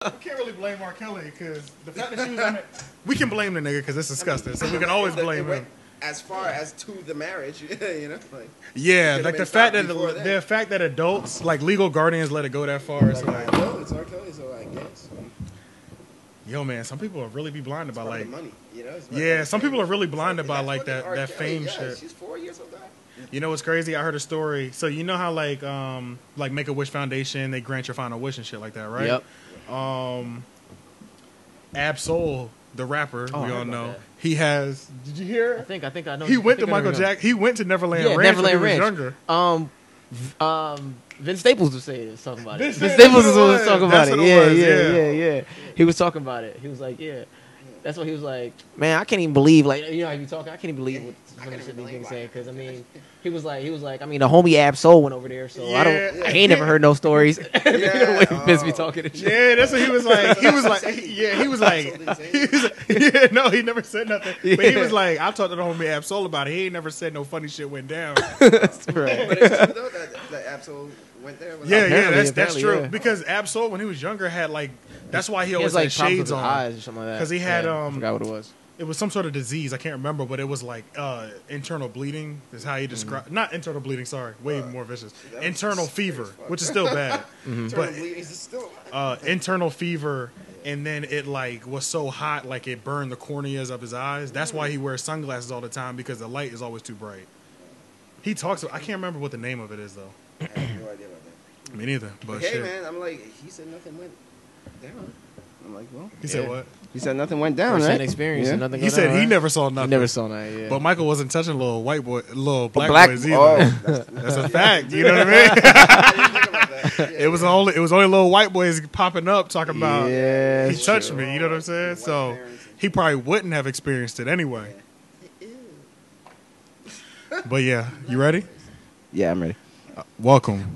can't really blame R. Kelly because the fact that she was on it, we can blame the nigga because it's disgusting. So we can always blame him. As far as to the marriage, you know, like yeah, like the fact that adults, like legal guardians, let it go that far. It's like, well, it's R. Kelly, so I guess. Yo, man, some people are really be blinded by like money, you know. Yeah, some people are really blinded by like that fame shit. She's 4 years old. You know what's crazy? I heard a story. So you know how like Make-A-Wish Foundation, they grant your final wish and shit like that, right? Yep. Ab-Soul, the rapper, we all know. That. He has. Did you hear? I think I know. He went to Michael Jackson. He went to Neverland Ranch Neverland when he Ranch. was younger. Vince Staples was talking about it. Vince Staples was talking about it. Yeah. He was talking about it. He was like, yeah. That's what he was like. Man, I can't even believe, like, you know how you talking. I can't even believe what some of the shit these niggas saying. Because I mean, he was like, I mean, the homie Ab-Soul went over there, so I ain't never heard no stories. Vince be talking and shit. Yeah, that's what he was like. He was like, no, he never said nothing. But he was like, I talked to the homie Ab-Soul about it. He ain't never said no funny shit went down. That's right. But it's true though that Ab-Soul went there. That's true. Yeah. Because Ab-Soul, when he was younger, had like, that's why he always had shades on. Eyes or something like that. Because he had, I forgot what it was. It was some sort of disease. I can't remember, but it was like internal bleeding is how he described. Not internal bleeding, sorry. Way more vicious. Internal fever, which is still bad. But internal fever, and then it like was so hot, like it burned the corneas of his eyes. That's why he wears sunglasses all the time, because the light is always too bright. He talks, I can't remember what the name of it is, though. I have no idea about that. Me neither. But hey, shit. man, I'm like, he said nothing went down. I'm like, well. He said what? He said nothing went down, First-hand right? experience and nothing He said he never saw nothing. He never saw nothing, yeah. But Michael wasn't touching little black boys either. That's a fact. You know what I mean? It was only little white boys popping up talking about he touched me. You know what I'm saying? So he probably wouldn't have experienced it anyway. But yeah, you ready? Yeah, I'm ready. Welcome.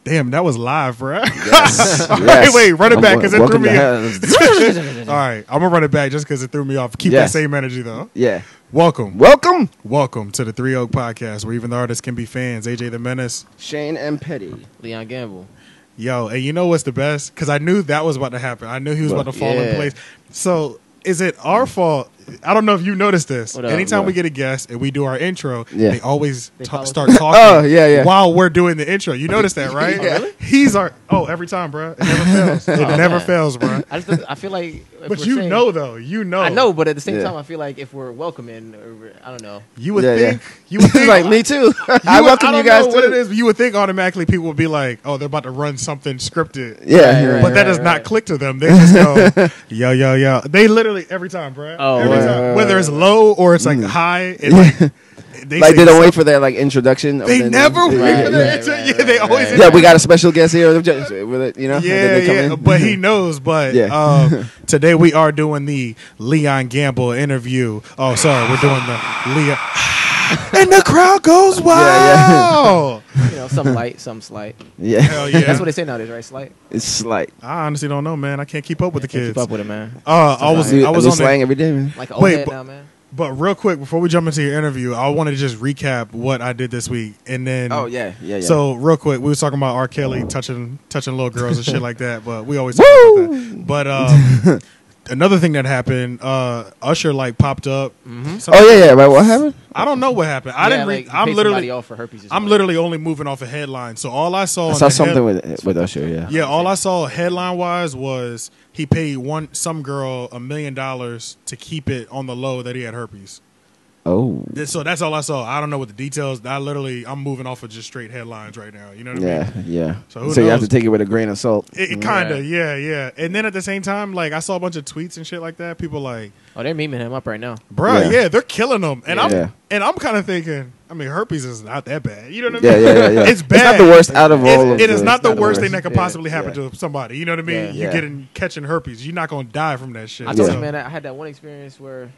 Damn, that was live, bro. Yes. Wait, run it back because it threw me off. All right, I'm going to run it back just because it threw me off. Keep that same energy, though. Yeah. Welcome to the Three Oak Podcast, where even the artists can be fans. AJ the Menace. Shane M. Petty. Liion Gamble. Yo, and you know what's the best? Because I knew that was about to happen. I knew he was about to fall in place. So is it our fault? I don't know if you noticed this. Anytime we get a guest and we do our intro, they always start talking while we're doing the intro. You notice that, right? Really? He's every time, bro. It never fails. It never fails, bro. I feel like... But you know, though. You know. I know, but at the same time, I feel like if we're welcoming, I don't know. You would think... You would think like, me too. I welcome you guys, too. What it is, you would think automatically people would be like, oh, they're about to run something scripted. Yeah. But that does not click to them. They just go, yo. They literally, every time, bro. Every time. Whether it's low or it's like high. They don't wait for their like introduction. They never wait for their introduction. Yeah, they always. Yeah, we got a special guest here. You know. Yeah. But he knows. But today we are doing the Liion Gamble interview. Oh, sorry, we're doing the Liion. And the crowd goes wild. You know, some light, some slight. Yeah. Hell yeah. That's what they say nowadays, right? Slight. It's slight. I honestly don't know, man. I can't keep up with the kids. Keep up with it, man. I was on slang every day, man. Like an old head now, man. But real quick, before we jump into your interview, I wanted to just recap what I did this week, and then. Oh yeah. So real quick, we was talking about R. Kelly touching little girls and shit like that, but we always talk about that. But another thing that happened, Usher like popped up. Right. What happened? I don't know what happened. I didn't read. I'm literally off for herpes. I'm literally only moving off a headline. So all I saw. I saw something with Usher. Yeah. Yeah. All I saw headline wise was he paid some girl $1 million to keep it on the low that he had herpes. Oh. So that's all I saw. I don't know what the details. I'm moving off of just straight headlines right now. You know what I mean? Yeah. So you have to take it with a grain of salt. It kind of, yeah. And then at the same time, like I saw a bunch of tweets and shit like that. People like, oh, they're memeing him up right now, bro. Yeah, they're killing him. And I'm kind of thinking, I mean, herpes is not that bad. You know what I mean? Yeah. It's bad. It's not the worst out of all. It is not the worst thing that could possibly happen to somebody. You know what I mean? You catching herpes. You're not gonna die from that shit. I told you, man. I had that one experience where.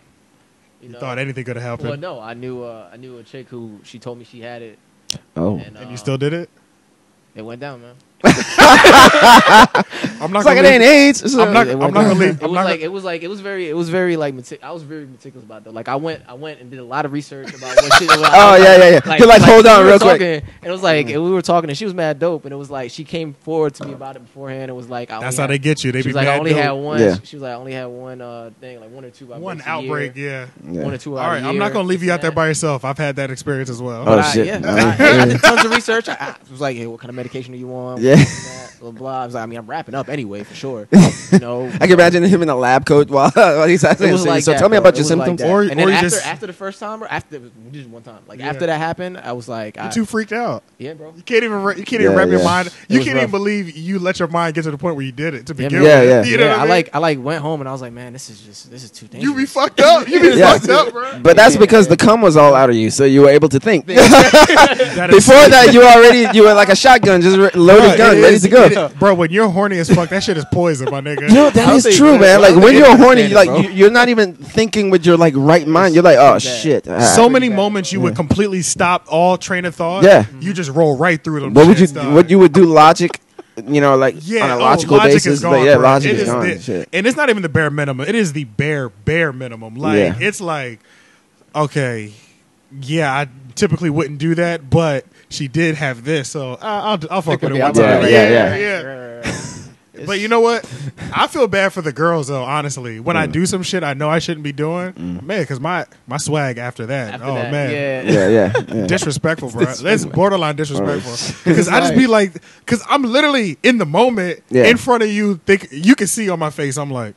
You thought anything could have happened? Well, no, I knew a chick who she told me she had it. Oh, and you still did it? It went down, man. I'm not It's like it ain't AIDS. I'm not gonna leave. It was very like I was very meticulous about it though. Like I went and did a lot of research about what shit. Oh yeah. Like hold on real quick. And it was like we were talking and she was mad dope and it was like she came forward to me about it beforehand. It was like that's how they get you. They she be was like mad I only dope. had one. Yeah. She was like I only had one thing, like one or two. One outbreak, yeah. 1 or 2 All right, I'm not gonna leave you out there by yourself. I've had that experience as well. Oh shit. I did tons of research. I was like, hey, what kind of medication are you on? Yeah. Blah blah. I was like, I mean, I'm wrapping up anyway for sure. You know, I can imagine him in a lab coat while he's asking. it was like so that, tell me bro. about your It was like symptoms. that. Or- and then or you after just- after the first time, or after just one time, like Yeah. after that happened, I was like, You're too freaked out. yeah, bro. You can't even wrap Yeah, your yeah. mind. You was can't even rough. believe you let your mind get to the point where you did it to begin man. with. Yeah. You know what I mean? I like went home and I was like, man, this is too dangerous. You be fucked up. You be Yeah. fucked up, bro. But that's Yeah. because the cum was all out of you, so you were able to think. That is- Before that, you were like a shotgun, just loaded gun, it ready is- to go. it is- Bro, when you're horny as fuck, that shit is poison, my nigga. Yo, that I'll is say true, that. man. Like I'll when say you're that, horny, bro. you're not even thinking with your like right mind. You're like, oh bad. shit. So many bad, moments you bro. would completely stop all train of thought. Yeah. You just roll right through them. What would you? shits, dog. What you would do? Logic, like Yeah, on a logical logic basis. is gone, But yeah, bro. logic It is is gone. the- Shit. And it's not even the bare minimum. It is the bare minimum. Like Yeah. it's like, okay, yeah, I typically wouldn't do that, but she did have this, so I'll fuck with it one time. Yeah. But you know what? I feel bad for the girls though. Honestly, when I do some shit I know I shouldn't be doing, man, because my swag after that, After oh that, man, Yeah. disrespectful, bro. That's borderline disrespectful. Oh, Because I just be like, because I'm literally in the moment Yeah. in front of you. Think you can see on my face. I'm like,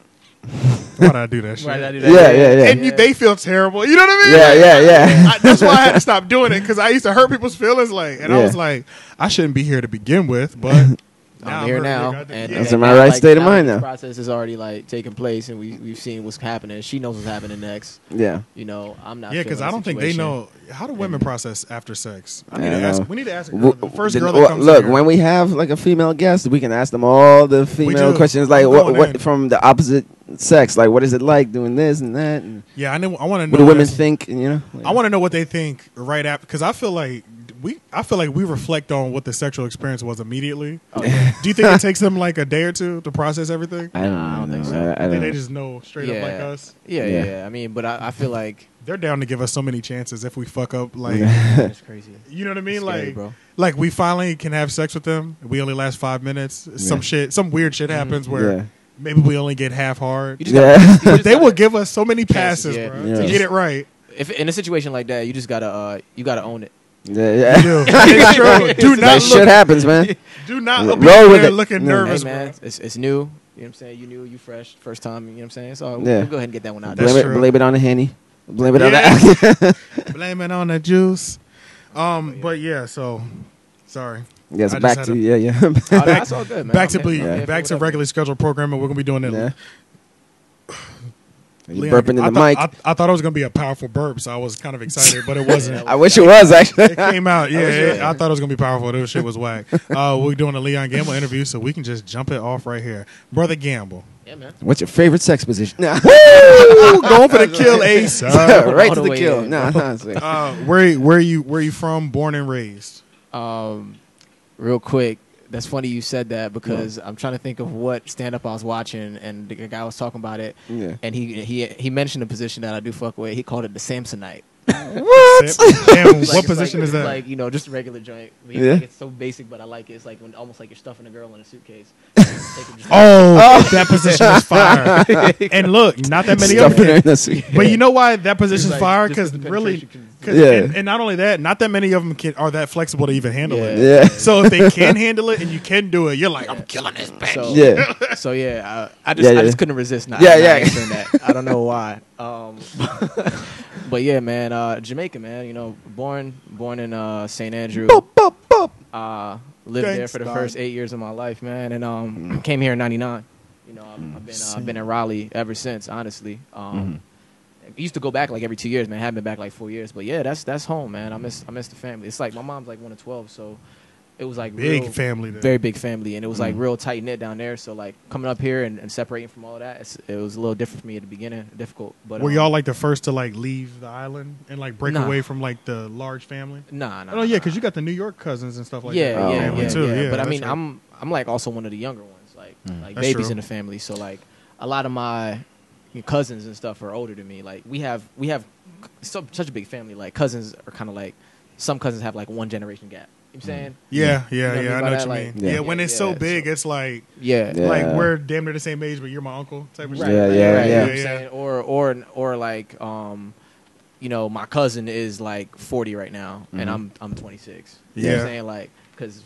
why did I do that shit? Why did I do that? Yeah. And they feel terrible. You know what I mean? Yeah. That's why I had to stop doing it because I used to hurt people's feelings. Like, and I Yeah. was like, I shouldn't be here to begin with, but. I'm here hurt, now, nigga. and Yeah. That's in my right state of mind this now. process is already like taking place, and we've seen what's happening. She knows what's happening next. Yeah. You know, I'm not. Yeah, because I feeling don't the think they situation. know how do women process after sex. I need I to don't ask. know. We need to ask a girl, the first girl that Well, comes. look, in here. when we have like a female guest, we can ask them all the female do. questions, like I'm what going what in. from the opposite sex, like what is it like doing this and that, and Yeah, I want to know what do women this. think, and, you know? I want to know what they think right after, because I feel like we reflect on what the sexual experience was immediately. Oh, yeah. Do you think it takes them like a day or two to process everything? I don't, I don't know. think so. I I don't think know. they just know straight up like Yeah. us. Yeah. I mean, but I feel like They're down to give us so many chances if we fuck up. Like, it's crazy. you know what I mean? It's scary, Like, bro. like we finally can have sex with them. We only last 5 minutes. Some weird shit happens where Yeah. maybe we only get half hard. You just Yeah. gotta, But they will give us so many passes, yeah. bro, Yeah. to get it right. if in a situation like that, you just gotta own it. Yeah. You do. It's true. Do That not shit look. happing, man. Do not Roll be with there it. looking Yeah. nervous, Hey man, bro. it's new. You know what I'm saying? You new, you fresh, first time. You know what I'm saying? So Yeah. we'll go ahead and get that one out. That's there. true. Blame it on the Henny. Blame it on Yeah. the Blame it on the juice. But yeah, so sorry. Yes, I just back had to a- yeah. Oh, that's all good, man. Back to I'm here- I'm here for back to whatever. regularly scheduled programming. We're gonna be doing it. Yeah. You Leon, burping in I the thought- mic. I thought it was gonna be a powerful burp, so I was kind of excited, but it wasn't. I wish it was actually. It came out, yeah. wish I thought it was gonna be powerful. This shit was whack. We're doing a Liion Gamble interview, so we can just jump it off right here, brother Gamble. Yeah, man. What's your favorite sex position? Nah. Ooh, going for the kill, Ace. Right All to the the way kill. in, Nah. Where you from? Born and raised. Real quick, that's funny you said that because I'm trying to think of what stand up I was watching, and the guy was talking about it, Yeah. and he mentioned a position that I do fuck with. He called it the Samsonite. What? Damn, It's what like- position it's is like, that? Like, you know, just a regular joint. I mean, Yeah. like, it's so basic, but I like it. It's like when almost like you're stuffing a girl in a suitcase. Take it just- Oh, that position is fire. And look, not that many of Stuffing her them. in the suit. But you know why that position's Like, fire? just Because the really, penetration Yeah. and not only that, not that many of them are that flexible to even handle it. Yeah. So if they can handle it and you can do it, you're like, I'm killing this bitch. So, Yeah. So yeah, I Yeah, yeah. just couldn't resist not, Yeah, not yeah. answering that. I don't know why. But yeah, man, Jamaica, man. You know, born in St. Andrew. Lived there for the Gangsta. first 8 years of my life, man, and came here in '99. You know, I've been in Raleigh ever since. Honestly, I used to go back like every 2 years, man. I haven't been back like 4 years, but yeah, that's home, man. I miss the family. It's like my mom's like 1 of 12, so it was like big family, there. very big family, and it was like real tight knit down there. So like coming up here and separating from all of that, it was a little different for me at the beginning, difficult. But were y'all like the first to like leave the island and like break away from like the large family? Nah. Oh yeah, because you got the New York cousins and stuff like that. Yeah, too. Yeah, but I mean, right. I'm like also one of the younger ones, like That's babies true. in the family. So like a lot of my cousins and stuff are older than me. Like we have such a big family. Like cousins are kind of like some cousins have like 1 generation gap. You know what I'm saying? Yeah, I know what you mean. Yeah, when it's so big, it's like like we're damn near the same age, but you're my uncle type of shit. You know what I'm saying? Or like my cousin is like 40 right now, and I'm 26. You know what I'm saying? Like because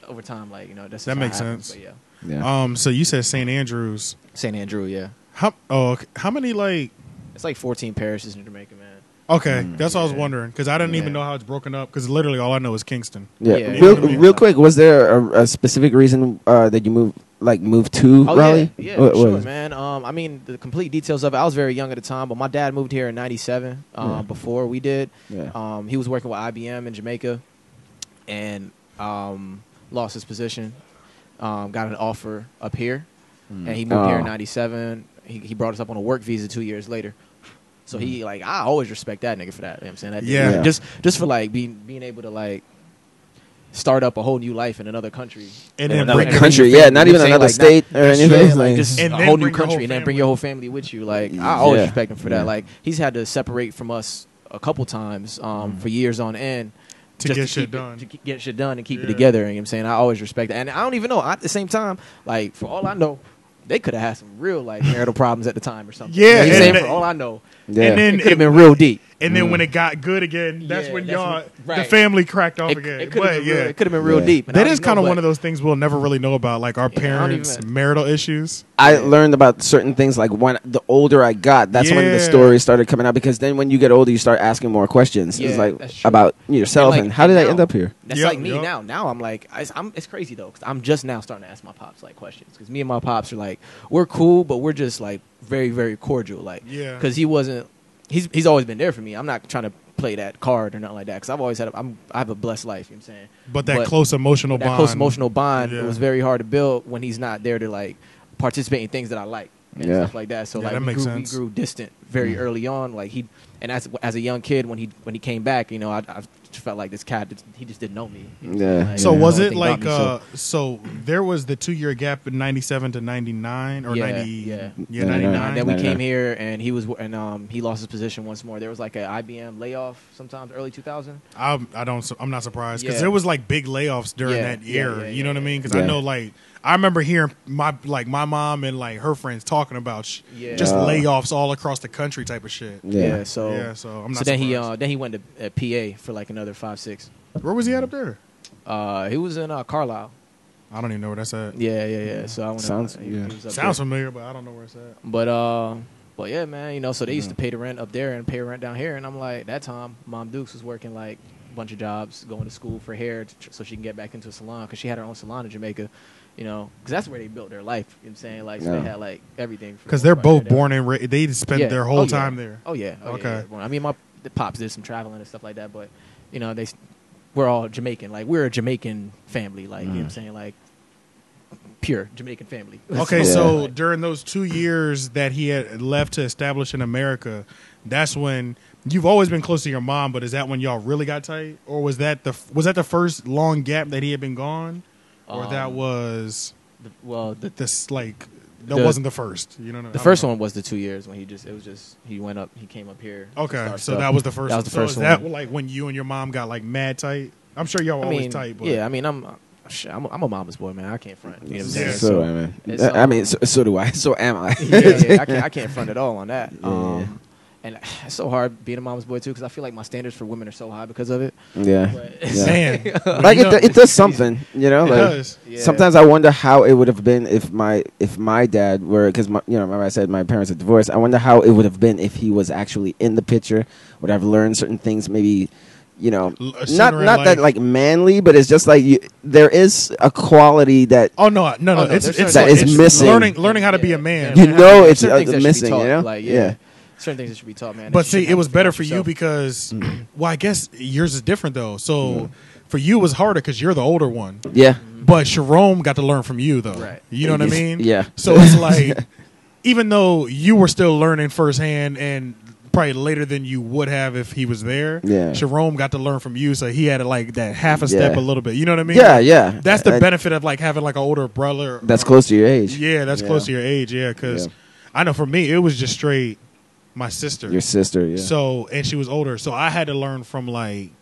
over time, like that's that makes happens, sense. But yeah. So you said St. Andrews. St. Andrew, yeah. How many like? It's like 14 parishes in Jamaica, man. Okay, that's what I was wondering because I didn't even know how it's broken up because literally all I know is Kingston. Yeah. Real quick, was there a specific reason that you moved to Raleigh? Yeah, sure, man. I mean, the complete details of it. I was very young at the time, but my dad moved here in '97. Before we did, he was working with IBM in Jamaica, and lost his position. Got an offer up here, and he moved here in '97. He brought us up on a work visa 2 years later. So he I always respect that nigga for that. You know what I'm saying? That yeah. Just for like being able to like start up a whole new life in another country. And then another country, not even another state or anything. Like just a whole new country and then bring your whole family with you. Like I always respect him for that. Like he's had to separate from us a couple times for years on end. To get shit done. To get shit done and keep it together. You know what I'm saying? I always respect that. And I don't even know. At the same time, like for all I know, they could have had some real like marital problems at the time or something. Yeah, you know what I'm saying? For all I know. Yeah. And then it could have been real deep. And then when it got good again, that's when right. the family cracked off again. It could have been real deep. That is kind of one of those things we'll never really know about, like our parents' marital issues. I learned about certain things like when the older I got, that's when the stories started coming out. Because then when you get older, you start asking more questions. It's like about yourself and how did I end up here? That's like me now. Now I'm like, it's crazy though, because I'm just now starting to ask my pops like questions. Because me and my pops are like, we're cool, but we're just like very, very cordial. Like, because he wasn't. He's always been there for me. I'm not trying to play that card or nothing like that because I've always had I have a blessed life. You know what I'm saying? But that close emotional bond. That close emotional bond it was very hard to build when he's not there to like participate in things that I like and stuff like that. So like that we grew distant very early on. Like as a young kid when he came back, I felt like this cat he just didn't know me. Yeah. So was it like so there was the 2-year gap in 97 to 99 or 90 99. And then we came here and he lost his position once more. There was like an IBM layoff sometimes early 2000. I'm not surprised because there was like big layoffs during that era. You know what I mean? Because I know like I remember hearing my mom and like her friends talking about just layoffs all across the country type of shit. So I'm not surprised. Then he went to PA for like another 5-6. Where was he at up there? He was in Carlisle. I don't even know where that's at. Yeah. So I went sounds familiar, but I don't know where it's at. But yeah, man. So they used to pay the rent up there and pay rent down here, and I'm like, that time, Mom Dukes was working like a bunch of jobs, going to school for hair, so she can get back into a salon because she had her own salon in Jamaica. Because that's where they built their life. You know what I'm saying? Like, so they had like everything. Because they're both born and they spent their whole time there. Oh yeah. Okay. I mean, the pops did some traveling and stuff like that, but we're all Jamaican. Like we're a Jamaican family. Like you know what I'm saying? Like pure Jamaican family. Okay, so during those 2 years that he had left to establish in America, that's when you've always been close to your mom. But is that when y'all really got tight, or was that the first long gap that he had been gone? Or that was that wasn't the first. The first one was the 2 years when he came up here. Okay, so that was the first. That was the first one. That like when you and your mom got like mad tight? I'm sure y'all were always tight. But. Yeah, I mean I'm a mama's boy, man. I can't front. You know what I'm saying? So I mean, so do I. So am I. I can't front at all on that. And it's so hard being a mama's boy too because I feel like my standards for women are so high because of it. Yeah, man, like it does something, Like sometimes I wonder how it would have been if my dad were because remember I said my parents are divorced. I wonder how it would have been if he was actually in the picture. Would I have learned certain things? Maybe not that like manly, but it's just like there is a quality that it's missing. Learning how to be a man. It's missing. Like, certain things that should be taught, man. But see, it was better for you because, well, I guess yours is different though. So for you, it was harder because you're the older one. Yeah. But Sharon got to learn from you though. Right. You know what I mean? Yeah. So it's like, even though you were still learning firsthand and probably later than you would have if he was there. Yeah. Sharon got to learn from you, so he had to like that half a step a little bit. You know what I mean? Yeah, yeah. That's the benefit of like having like an older brother. That's close to your age. Yeah, that's close to your age. Yeah, because I know for me it was just straight my sister. Your sister, yeah. So and she was older, so I had to learn from like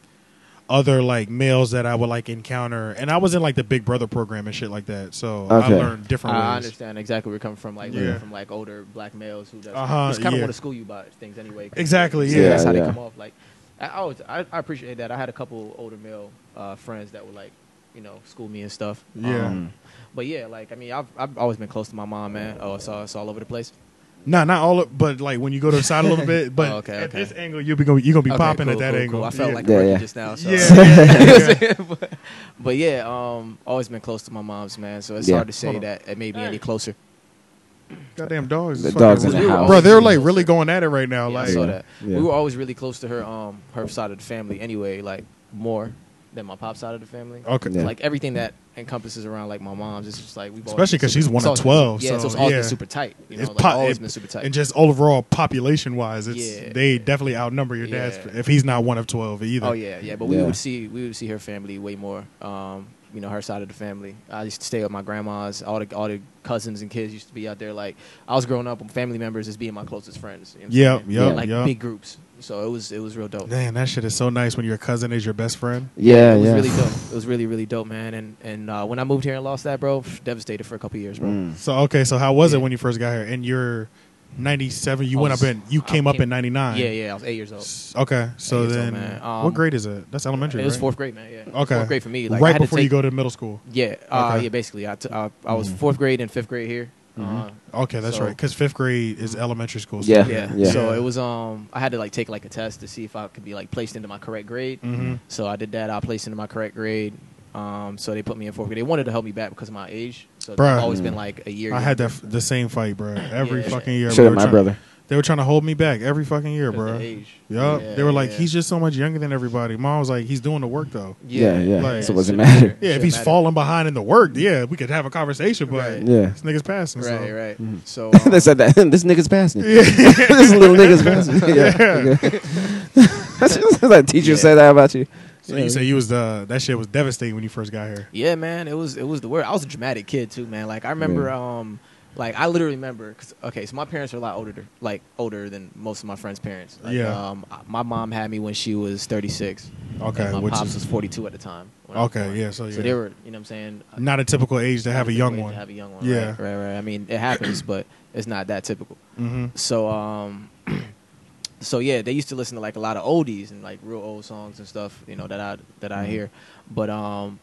other like males that I would like encounter, and I was in like the Big Brother program and shit like that. So I learned different ways. I understand exactly where you're coming from, like from like older black males who just kind of want to school you about things anyway. Exactly, that's how they come off. Like I appreciate that. I had a couple older male friends that would like school me and stuff. Yeah, but yeah, like I mean, I've always been close to my mom, man. Oh, it's all over the place. No, not all of, but like when you go to the side a little bit. But at this angle, you're gonna be popping at that angle. Cool. I felt like a rookie just now. So. But yeah, always been close to my mom's, man. So it's hard to say that it made me any closer. Goddamn dogs! The dogs in the house, bro. They're like really going at it right now. Yeah, like I saw that. We were always really close to her side of the family. Anyway, like more than my pop's side of the family. Okay, like everything that encompasses around like my mom's, it's just like we've especially because she's one of 12. Yeah, so it's always been super tight. It's always been super tight. And just overall population wise, they definitely outnumber your dad's if he's not one of 12 either. Oh yeah. But we would see her family way more. Her side of the family. I used to stay with my grandma's. All the cousins and kids used to be out there. Like I was growing up with family members as being my closest friends. Big groups. So it was real dope. Man, that shit is so nice when your cousin is your best friend. Yeah, it was really dope. It was really, really dope, man. And when I moved here and lost that, bro, devastated for a couple years, bro. So how was it when you first got here? And you're 97. You came up in 99. Yeah. I was 8 years old. Okay, so then what grade is it? That's elementary. It was right? fourth grade, man. Yeah. Okay, fourth grade for me. Like, right before you go to middle school. Yeah. Yeah. Basically, I was fourth grade and fifth grade here. Okay, that's right. Because fifth grade is elementary school. So So it was I had to like take like a test to see if I could be like placed into my correct grade. So I did that. I placed into my correct grade. So they put me in fourth grade. They wanted to help me back because of my age. So it's always been like a year. I had the same fight, bro. Every fucking year. Should have my brother. They were trying to hold me back every fucking year, bro. Yup. They were like, he's just so much younger than everybody. Mom was like, he's doing the work though. Yeah. Like, so it doesn't matter. Yeah, if he's falling behind in the work, we could have a conversation. But this nigga's passing. Right. So they said that this nigga's passing. This little nigga's passing. That's like teacher said that about you. So you say that shit was devastating when you first got here. Yeah, man. It was the word. I was a dramatic kid too, man. Like I remember like I literally remember, so my parents are a lot older than most of my friends' parents. Like, my mom had me when she was 36. Okay, and my pops was 42 at the time. Okay, so they were, you know what I'm saying, not a typical age to have a young one. Yeah, right. I mean, it happens, but it's not that typical. So so yeah, they used to listen to like a lot of oldies and like real old songs and stuff, that I hear. But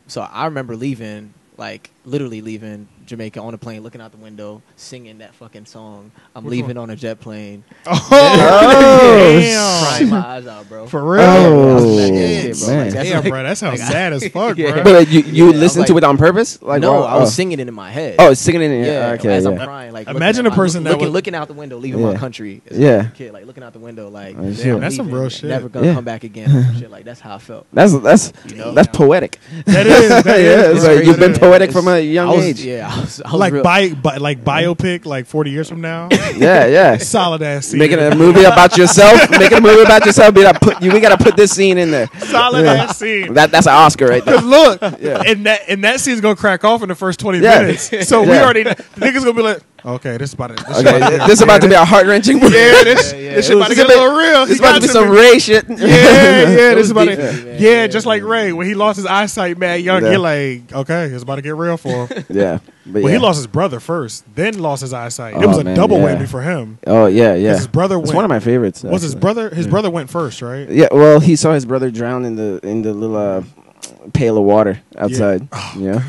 so I remember literally leaving Jamaica on a plane, looking out the window, singing that fucking song. I'm leaving on a jet plane. Damn. Crying my eyes out, bro. For real? Damn, bro. That sounds sad as fuck, bro. But you listened to it on purpose? Like, no, I was singing it in my head. Oh, singing it in your head. Okay, as I'm crying. Like, imagine a person looking out the window, leaving my country as a kid, like looking out the window, like, damn, that's some real shit. Never gonna come back again. Shit, like that's how I felt. That's poetic. That is. It's like you've been poetic from a young age. Yeah, I was like biopic, like 40 years from now. Yeah. Solid ass scene. Making a movie about yourself. Making a movie about yourself. We gotta put this scene in there. Solid ass scene. That's an Oscar right there. Look, and that scene's gonna crack off in the first 20 minutes. So we already, the niggas gonna be like, okay, this is about to be a heart wrenching movie. This shit about to get a little real. This about to be some Ray shit. This is about to, just like Ray when he lost his eyesight, man. Young, you're like, okay, it's about to get real for him. Yeah. Well, he lost his brother first, then lost his eyesight. It was a double whammy for him. Oh yeah. His brother it's one of my favorites. Was his brother? His brother went first, right? Yeah. Well, he saw his brother drown in the little pail of water outside. Yeah.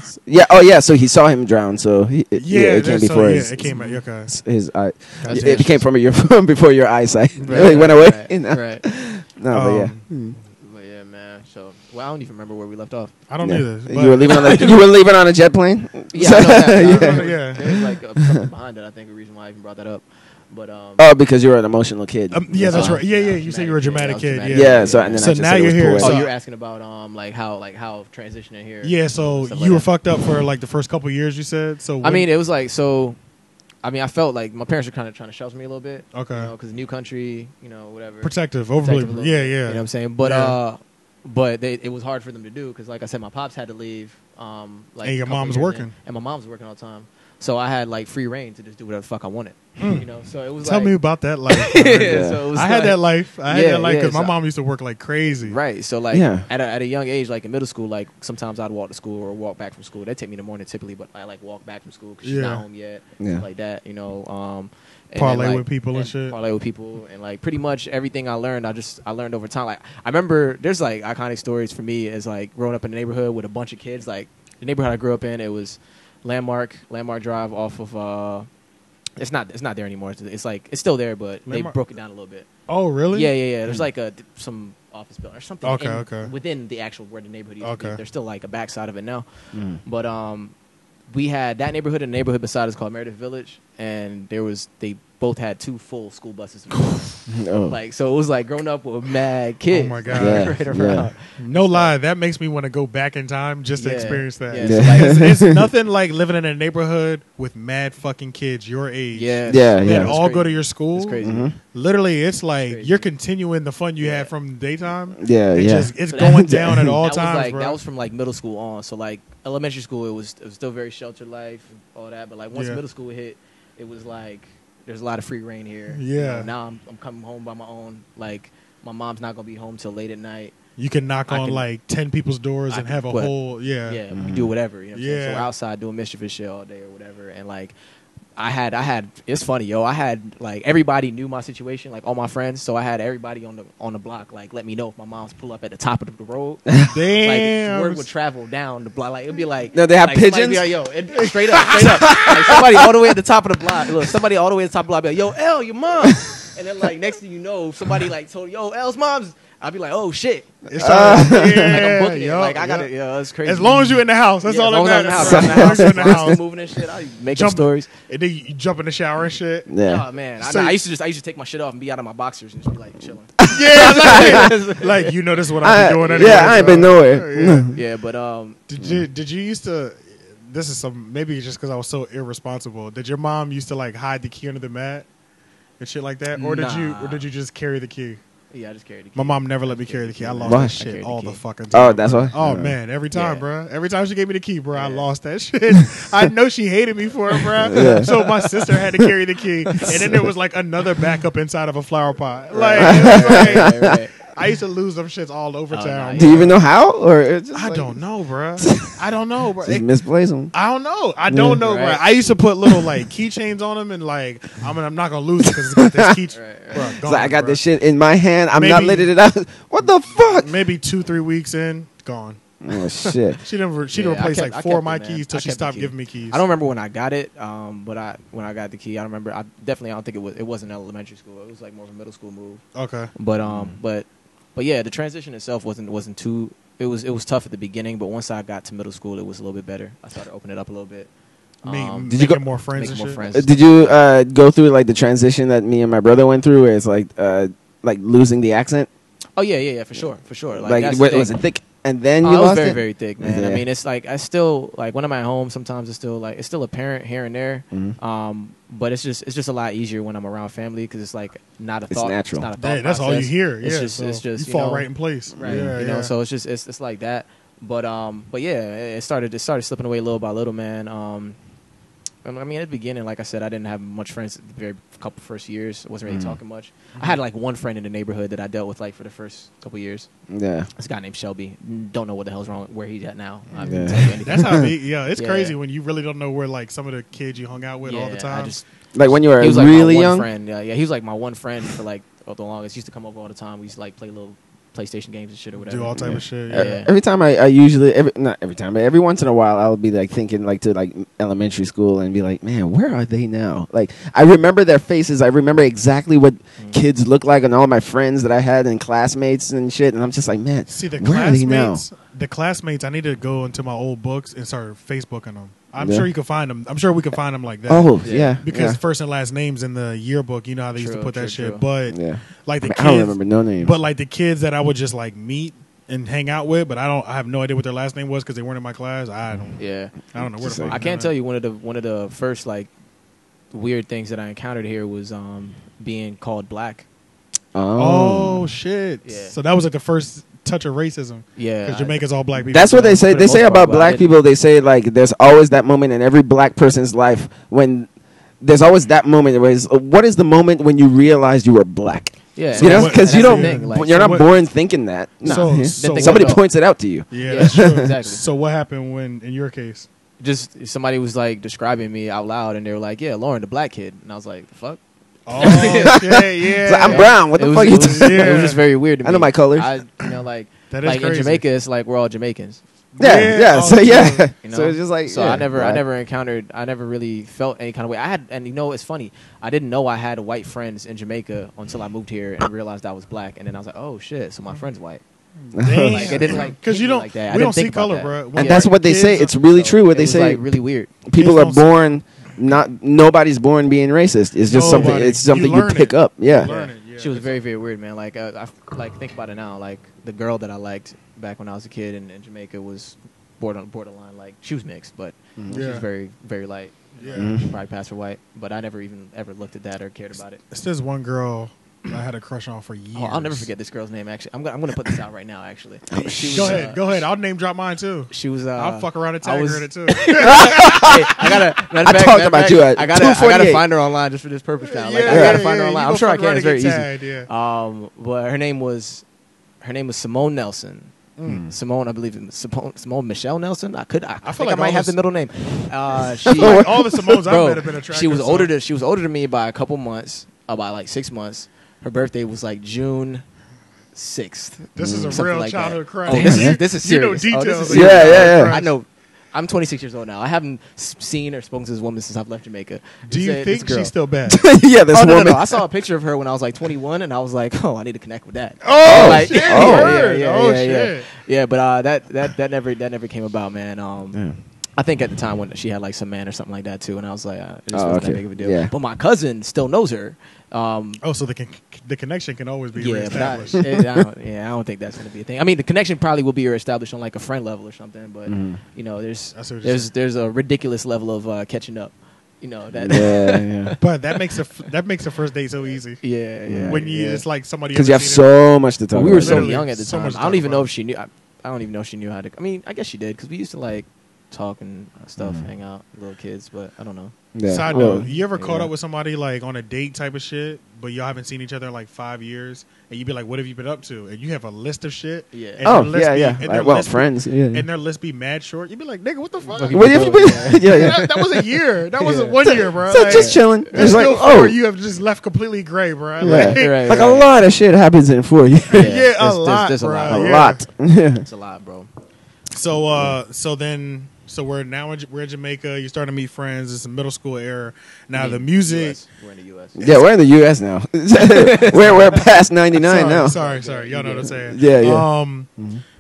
Oh yeah. So he saw him drown. So it came before his. It came. Okay. His eye. It came from before your eyesight. It went away. Right. No, but yeah. But yeah, man. So I don't even remember where we left off. I don't either. You were leaving on a jet plane. Yeah, I know that. There's like something behind it. I think a reason why I even brought that up. But oh, because you were an emotional kid. Yeah, that's right. Yeah. You said you were a dramatic kid. Yeah. So and then so now you're here. So you're asking about how transitioning here. Yeah. So you were fucked up for like the first couple years. You said. So I mean, it was like so. I mean, I felt like my parents were kind of trying to shelter me a little bit. Okay. Because new country, whatever. Protective, overly. Yeah. You know what I'm saying? But but it was hard for them to do because, like I said, my pops had to leave. And your mom's working. And my mom's working all the time. So I had like free reign to just do whatever the fuck I wanted. You know, so it was. Tell me about that life. So it was I had that life. I had that life because my mom used to work like crazy. Right. So like at a young age, like in middle school, like sometimes I'd walk to school or walk back from school. They'd take me in the morning typically, but I like walk back from school because she's not home yet. Stuff like that, you know. And parlay then, like, with people and shit. Parlay with people and like pretty much everything I learned, I learned over time. Like I remember there's like iconic stories for me as like growing up in the neighborhood with a bunch of kids. Like the neighborhood I grew up in, it was Landmark Drive off of it's not there anymore. It's like it's still there, but they broke it down a little bit. Oh really? Yeah. There's like some office building or something. Okay. Within the actual where the neighborhood used to be. There's still like a backside of it now. But we had that neighborhood and the neighborhood beside us called Meredith Village, and they both had 2 full school buses. Like so, it was like growing up with mad kids. Oh my god! No lie, that makes me want to go back in time just to experience that. So like, it's nothing like living in a neighborhood with mad fucking kids your age. That all go to your school. It's crazy. Literally, it's like you're continuing the fun you had from the daytime. It's so going down at all times. That was from like middle school on. So like elementary school, it was still very sheltered life, all that. But like once middle school hit, it was like there's a lot of free reign here. You know, now I'm coming home by my own. Like my mom's not gonna be home till late at night. You can knock on like 10 people's doors and have a whole we do whatever. You know what I'm saying? So we're outside doing mischievous shit all day or whatever. And like I had it's funny, yo. I had like everybody knew my situation, like all my friends. So I had everybody on the block like let me know if my mom's pull up at the top of the road. Damn. Like word would travel down the block. Like it'd be like no, they have pigeons. Like, yo, straight up. Like somebody all the way at the top of the block. Look, somebody all the way at the top of the block. Be like, yo, L, your mom. And then like next thing you know, somebody like told yo, L's mom's. I'd be like, oh shit. It's like I'm booking it. Like I got it. Yeah, it's crazy. As long as you're in the house, that's all that matters. As long as I'm in the house, moving and shit. I make up stories. And then you jump in the shower and shit. Yeah. Oh man, I used to take my shit off and be out of my boxers and just be like chilling. Like you know this is what I've been doing. Anyway, I ain't been nowhere. Yeah, but Did you used to? This is maybe just because I was so irresponsible. Did your mom used to like hide the key under the mat and shit like that, or did you just carry the key? Yeah, I just carried the key. My mom never let me carry the key. I lost that shit all the fucking time. Oh, that's why? Oh, man. Every time, bro. Every time she gave me the key, bro, I lost that shit. I know she hated me for it, bro. So my sister had to carry the key. And then there was like another backup inside of a flower pot. Like, right. I used to lose them shits all over town. Do you even know how? Or I don't know, bro. I don't know, bro. Just misplace them. I don't know. Bro. I used to put little like keychains on them and like I'm not gonna lose it because it's got this keychain. Bro, gone, I got this shit in my hand. I'm not letting it out. What the fuck? Maybe 2-3 weeks in, gone. Oh shit! She replaced like 4 of my keys till she stopped giving me keys. I don't remember when I got it, but when I got the key, I remember. I don't think it wasn't elementary school. It was like more of a middle school move. Okay. But yeah, the transition itself wasn't too. It was tough at the beginning, but once I got to middle school, it was a little bit better. I started opening it up a little bit. Did you get more friends? Did you go through like the transition that me and my brother went through, where it's like losing the accent? Oh yeah, for sure. Like was it thick? And then you lost it? It was very, very thick, man. Yeah. I mean, it's like I still like when I'm at home. Sometimes it's still apparent here and there. Mm-hmm. But it's just a lot easier when I'm around family because it's like not a thought. It's natural. It's not a thought that's all you hear. It's just you fall right in place. Right. Yeah, you know. So it's just it's like that. But yeah, it started slipping away little by little, man. I mean, at the beginning, like I said, I didn't have much friends the very couple first years. I wasn't really talking much. I had like one friend in the neighborhood that I dealt with like for the first couple years. Yeah, this guy named Shelby. Don't know what the hell's wrong where he's at now. That's how it's crazy when you really don't know where like some of the kids you hung out with all the time. Like when you were like really my young. One friend. Yeah, he was like my one friend for like the longest. He used to come over all the time. We used to like play little PlayStation games and shit or whatever. Do all type of shit. Yeah. Every time I usually not every time, but every once in a while I'll be like thinking like to like elementary school and be like, man, where are they now? Like I remember their faces. I remember exactly what kids look like and all my friends that I had and classmates and shit. And I'm just like, man, see the where are they now? The classmates, I need to go into my old books and start Facebooking them. I'm sure you can find them. I'm sure we can find them like that. Oh yeah, because first and last names in the yearbook. You know how they used to put that shit. But like the kids, I don't remember no names. But like the kids that I would just like meet and hang out with, but I have no idea what their last name was because they weren't in my class. I don't know where the fuck. I can't tell you one of the first like weird things that I encountered here was being called black. Oh shit! Yeah. So that was like the first touch of racism. Yeah, because Jamaica's all black people. That's what they say. They say about black people. They say like there's always that moment in every black person's life when there's always that moment where what is the moment when you realize you were black? Yeah, you know, because you don't. Like, you're not born thinking that. No. So somebody points it out to you. Yeah, that's true. Exactly. So what happened when, in your case? Just somebody was like describing me out loud, and they were like, "Yeah, Lauren, the black kid," and I was like, "The fuck." Oh shit! Yeah, like, I'm brown. What the fuck? It was just very weird to me. I know my colors. Like that is like crazy. In Jamaica, it's like we're all Jamaicans. Yeah. So yeah. You know? So it's just like I never really felt any kind of way. And it's funny. I didn't know I had white friends in Jamaica until I moved here and realized I was black, and then I was like, oh shit, so my friend's white. Damn. Like, it didn't like because you don't like that. We don't see color, bro. And that's what they say. It's really true. What they say. Like really weird. People are born. Nobody's born being racist. It's just something. It's something you pick up. Yeah. She was very, very weird, man. Like I think about it now. Like the girl that I liked back when I was a kid in Jamaica was borderline. Like she was mixed, but she was very, very light. Yeah, she probably passed for white, but I never even ever looked at that or cared about it. It's this one girl I had a crush on for years. Oh, I'll never forget this girl's name. Actually, I'm gonna put this out right now. Actually, go ahead. I'll name drop mine too. She was. I'll fuck around and tag her in it too. I talked about you at I gotta find her online just for this purpose now. Like I gotta find her online. I'm sure I can. It's very easy. But her name was Simone Nelson. Simone, I believe Simone Michelle Nelson. I think I might have the middle name. She all the Simones I met have been attractive. She was older than me by a couple months, by like 6 months. Her birthday was like June 6th. This is a real like childhood crush. Oh, this is serious. You know details. Yeah. I know. I'm 26 years old now. I haven't seen or spoken to this woman since I've left Jamaica. Do you think she's still bad? Yeah, this woman. No. I saw a picture of her when I was like 21, and I was like, oh, I need to connect with that. Oh, like, shit. Yeah. Yeah, but that never came about, man. I think at the time when she had like some man or something like that too, and I was like, it just wasn't that big of a deal. Yeah. But my cousin still knows her. So the connection can always be reestablished. I don't think that's going to be a thing. I mean, the connection probably will be established on like a friend level or something, but you know, there's a ridiculous level of catching up. You know that. Yeah. But that makes the first date so easy. Yeah. When it's like somebody because you have so much to talk. We were so young at the time. I don't even know if she knew. I don't even know if she knew how to. I mean, I guess she did because we used to like talk and stuff, hang out, little kids, but I don't know. Yeah. Side note, you ever caught up with somebody like on a date type of shit, but y'all haven't seen each other in like 5 years, and you be like, "What have you been up to?" And you have a list of shit. Yeah. And friends. And their list be mad short. You'd be like, "Nigga, what the fuck?" What have you been? That was a year. That was 1 year, bro. So like, just chilling. It's like, you have just left completely gray, bro. Like a lot of shit happens in 4 years. A lot, bro. A lot. It's a lot, bro. So we're in Jamaica. You're starting to meet friends. It's a middle school era. Now the music. We're in the U.S. Yeah, we're in the U.S. now. we're past 99 now. Sorry. Y'all know what I'm saying. Yeah.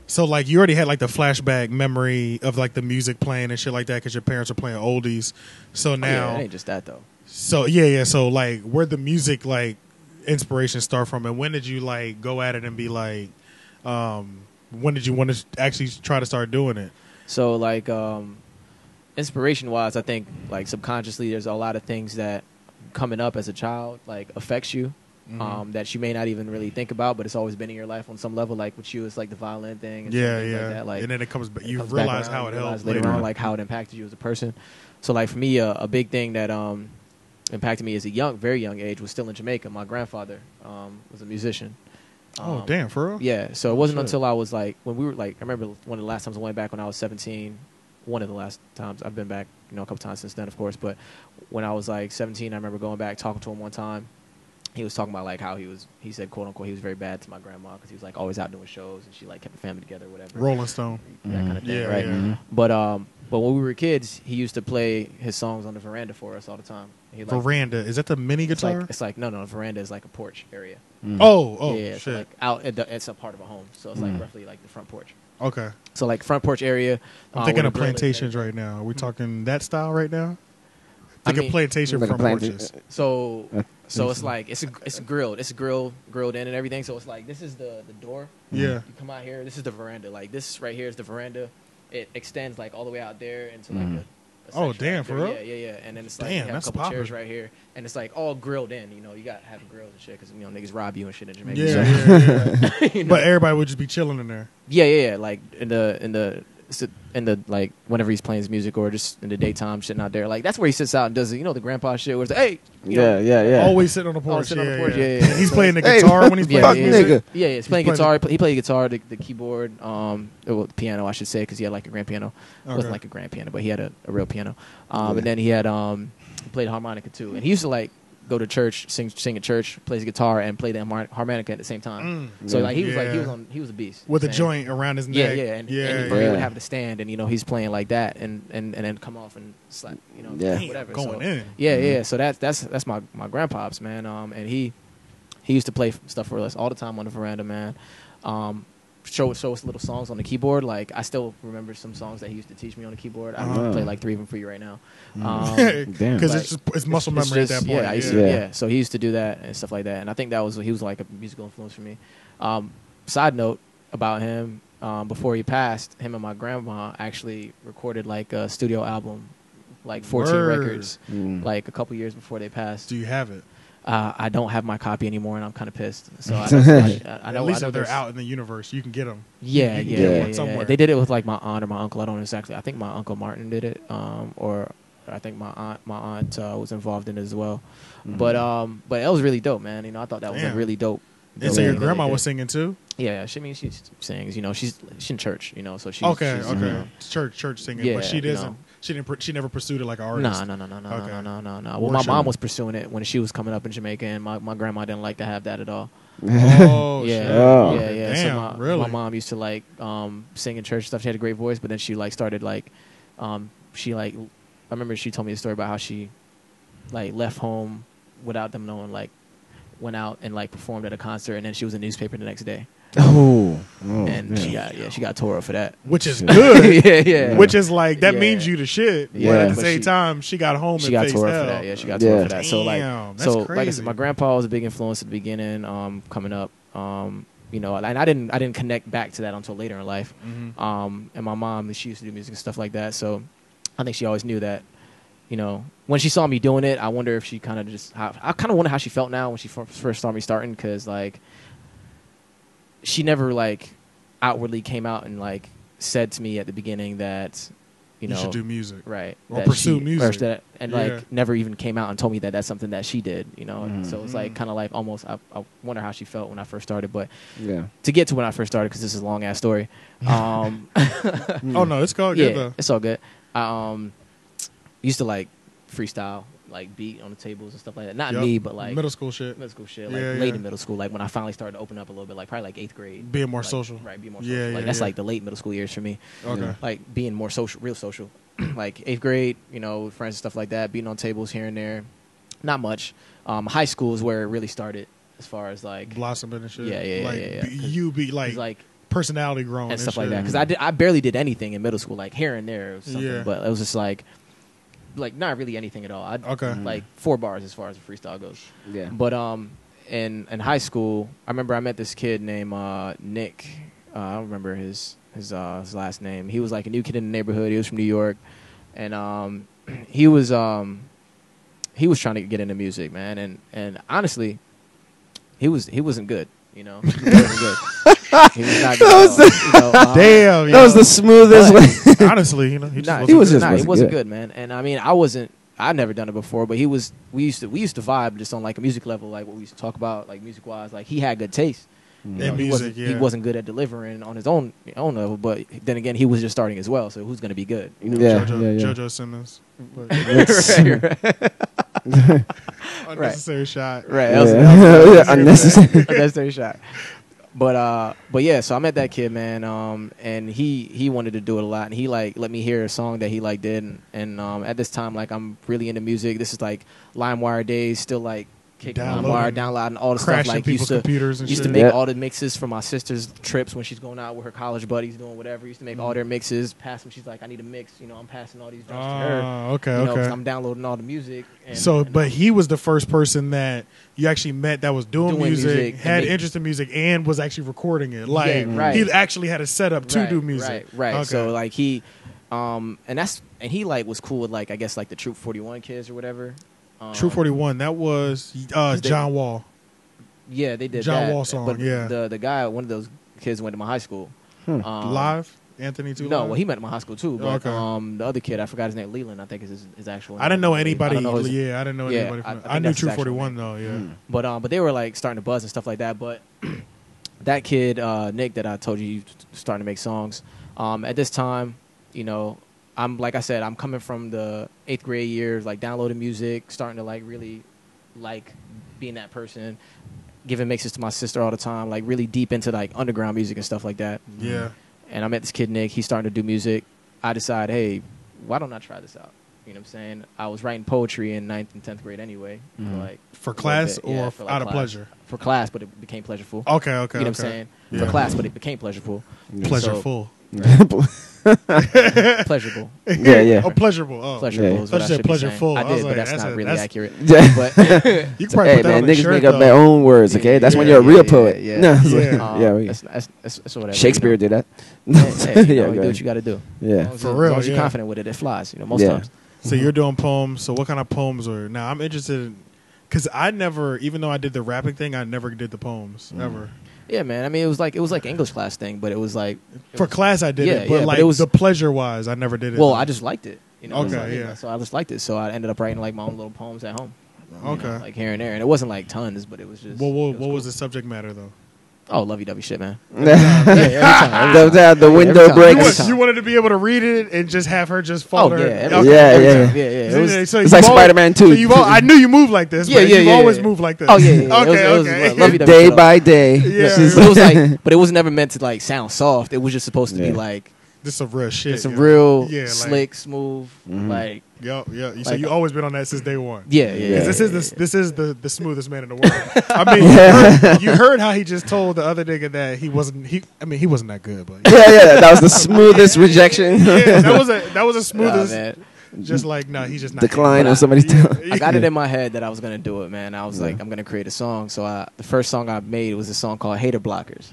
So like you already had like the flashback memory of like the music playing and shit like that because your parents were playing oldies. So now it ain't just that though. So yeah. So like where'd the music like inspiration start from, and when did you like go at it and be like, when did you want to actually try to start doing it? So like inspiration wise, I think like subconsciously there's a lot of things that coming up as a child like affects you that you may not even really think about, but it's always been in your life on some level. Like with you, it's like the violin thing. And things like that. Like, and then it comes realize how it helped later on, like how it impacted you as a person. So like for me, a big thing that impacted me as a very young age was still in Jamaica. My grandfather was a musician. Oh damn, for real? Yeah, so it wasn't until I was like when we were like I remember one of the last times I went back when I was 17. One of the last times I've been back, a couple times since then, of course. But when I was like 17, I remember going back talking to him one time, he was talking about like how he said quote unquote he was very bad to my grandma because he was like always out doing shows and she like kept the family together or whatever. Rolling Stone. That kind of thing, Yeah, right? yeah. But when we were kids, he used to play his songs on the veranda for us all the time. He like, Veranda, is that the mini guitar? It's like no, veranda is like a porch area. Oh, yeah, shit. so like out it's a part of a home, so it's like roughly like the front porch. Okay. So like front porch area. I'm thinking of plantations right now. Are we talking that style right now? I Thinking mean, plantation like front porches. So it's like it's grilled in and everything. So it's like this is the door. Yeah. You come out here. This is the veranda. Like this right here is the veranda. It extends like all the way out there into like a Oh, section damn, right for there. real? Yeah. And then it's like Damn, you have a that's couple poppin'. chairs right here, and it's like all grilled in. You know, you got to have grills and shit because niggas rob you and shit in Jamaica. Yeah. You know? But everybody would just be chilling in there. Yeah. Like in the like whenever he's playing his music or just in the daytime sitting out there, like that's where he sits out and does it. You know, the grandpa shit where it's like, hey, you know, Yeah. Always sitting on the porch. Always sitting on the porch, Yeah. yeah. He's playing the guitar when he's playing fuck music. nigga. Yeah, he's playing playing guitar. He played guitar, the keyboard, the piano, I should say, because he had like a grand piano. It wasn't Okay. like a grand piano, but he had a real piano. And then he had he played harmonica too. And he used to like go to church, sing at church, plays guitar, and play the harmonica at the same time. So like he was a beast With a man. joint around his neck. And he would have to stand, and he's playing like that, and then come off and slap, whatever. Going so, in. Yeah. So that's my grandpops, man. And he used to play stuff for us all the time on the veranda, man. Show us little songs on the keyboard. Like I still remember some songs that he used to teach me on the keyboard. I can play like 3 of them for you right now. Damn. Because it's muscle memory at that point. Yeah, so he used to do that and stuff like that. And I think he was like a musical influence for me. Side note about him, before he passed, him and my grandma actually recorded like a studio album, like 14 records, like a couple years before they passed. Do you have it? I don't have my copy anymore, and I'm kind of pissed. So I know At least if they're there's- out in the universe, you can get them. Yeah. somewhere. They did it with like my aunt or my uncle. I don't exactly. I think my uncle Martin did it, or I think my aunt was involved in it as well. But it was really dope, man. I thought that was a really dope. And so your grandma was singing too? Yeah, she sings. She's in church. So she's Okay. she's, Church singing, Yeah, but she doesn't. know. She never pursued it like an artist. No. Okay. No. Well, my mom was pursuing it when she was coming up in Jamaica, and my grandma didn't like to have that at all. Oh, Yeah, shit. Oh. yeah. Damn, So really? my mom used to like sing in church stuff. She had a great voice, but then she like started like she like I remember she told me a story about how she like left home without them knowing, like went out and like performed at a concert, and then she was in the newspaper the next day. And man. she got tore up for that. Which is good. yeah. Which is like that Yeah. means you the shit. But Yeah. at the But same time, she got home She and got faced tore up hell. for that. Yeah, she got tore up for that. So like, Damn, that's like I crazy. said, my grandpa was a big influence at the beginning. Coming up, and I didn't connect back to that until later in life. And my mom, she used to do music and stuff like that. So I think she always knew that. When she saw me doing it, I wonder if she kind of I kind of wonder how she felt now when she first saw me starting, because like she never like outwardly came out and like said to me at the beginning that you should do music. right Or that pursue she- music. or that, and Yeah. like never even came out and told me that that's something that she did. So it's like kind of like almost I wonder how she felt when I first started. But Yeah. to get to when I first started, because this is a long ass story. Oh no, it's called good Yeah, though. it's all good. I used to like freestyle, like beat on the tables and stuff like that. Not Yup. me, but like middle school shit. middle school shit, like Yeah, late yeah. in middle school, like when I finally started to open up a little bit, like probably like 8th grade. Being more Like, social. Right, be more Yeah, social. Like yeah, that's yeah. like the late middle school years for me. Okay. Yeah. Like being more social, real social. Like 8th grade, with friends and stuff like that, beating on tables here and there. Not much. High school is where it really started, as far as like Blossoming and shit. Yeah, Like yeah. you be like, like personality growing and stuff like shit. that. Because I barely did anything in middle school, like here and there or something. Yeah. But it was just like not really anything at all. Okay. Like 4 bars as far as the freestyle goes. Yeah. But in high school, I remember I met this kid named Nick. I don't remember his last name. He was like a new kid in the neighborhood. He was from New York, and he was trying to get into music, man. And honestly, he wasn't good. He wasn't good. He was not good. Damn, That was the smoothest way. honestly, he just he wasn't wasn't good. good, man. And I mean, I'd never done it before, but we used to vibe just on like a music level, like what we used to talk about, like music wise. Like he had good taste. In he music, he wasn't good at delivering on his own level, but then again, he was just starting as well. So who's going to be good? Yeah. JoJo Simmons. But- Right. Unnecessary shot. Right. That was unnecessary. Unnecessary shot. But yeah, so I met that kid, man, and he wanted to do it a lot, and he like let me hear a song that he like did, and at this time, like I'm really into music. This is like LimeWire days, still like kicking LimeWire, downloading all the stuff. Like used to make all the mixes for my sister's trips when she's going out with her college buddies doing whatever. Used to make all their mixes, pass them. She's like, I need a mix. I'm passing all these drums to her. Okay. 'Cause I'm downloading all the music. But he was the first person that you actually met that was doing music, had interest in music, and was actually recording it. Like he actually had a setup to do music. Right. Okay. So like he, and he like was cool with like I guess like the Troop 41 kids or whatever. Troop 41. That was John Wall. Yeah, they did John that. Wall song. But yeah, the guy, one of those kids went to my high school. Live. Anthony too? No, well, he met at my high school too. But the other kid, I forgot his name. Leland, I think is his actual name. I didn't know anybody. I didn't know anybody. I knew Troop 41 though. Yeah. But they were like starting to buzz and stuff like that. But that kid, Nick, that I told you, starting to make songs. At this time, I'm like I said, I'm coming from the 8th grade years, like downloading music, starting to like really like being that person, giving mixes to my sister all the time, like really deep into like underground music and stuff like that. Yeah. And I met this kid Nick. He's starting to do music. I decided, hey, why don't I try this out? You know what I'm saying? I was writing poetry in 9th and 10th grade anyway. Like for class or for, like, out of pleasure? For class, but it became pleasureful. Okay. You know what I'm saying? Yeah. For class, but it became pleasureful. Pleasureful. Pleasurable. Yeah. Oh, pleasurable. Oh, pleasurable. Is what I should be saying. pleasureful. I did, like, but that's not really accurate. Yeah. But you can probably put that on niggas shirt, make up though. their own words. Okay, that's when you're a real poet. Yeah. No, That's whatever. Shakespeare did that. Hey, you do what you got to do. Yeah, for real. As long as you're confident with it, it flies. Most times. So you're doing poems. So what kind of poems are now? I'm interested in because I never, even though I did the rapping thing, I never did the poems ever. Yeah, man. I mean, it was like English class thing, but it was like for class I did it, but like but it was, the pleasure wise, I never did it. Well, I just liked it. Okay, So I just liked it. So I ended up writing like my own little poems at home. Okay, like here and there, and it wasn't like tons, but it was just. Well, what was the subject matter though? Oh, lovey-dovey shit, man. Every time. The window breaks. You wanted to be able to read it and just have her just fold her. Yeah. It's like Spider-Man 2. I knew you moved like this. You've always moved like this. Oh yeah. Okay. Day by day. Yeah. But it was like, but it was never meant to like sound soft. It was just supposed to be like. This some real shit. It's some real slick, smooth, like. Yeah. So you always been on that since day one. Yeah. This is the smoothest man in the world. I mean, you heard how he just told the other nigga that he wasn't. He wasn't that good, but that was the smoothest rejection. Yeah, that was a smoothest. Just like he's just not decline on somebody's tongue. I got it in my head that I was gonna do it, man. I was like, I'm gonna create a song. So the first song I made was a song called "Hater Blockers."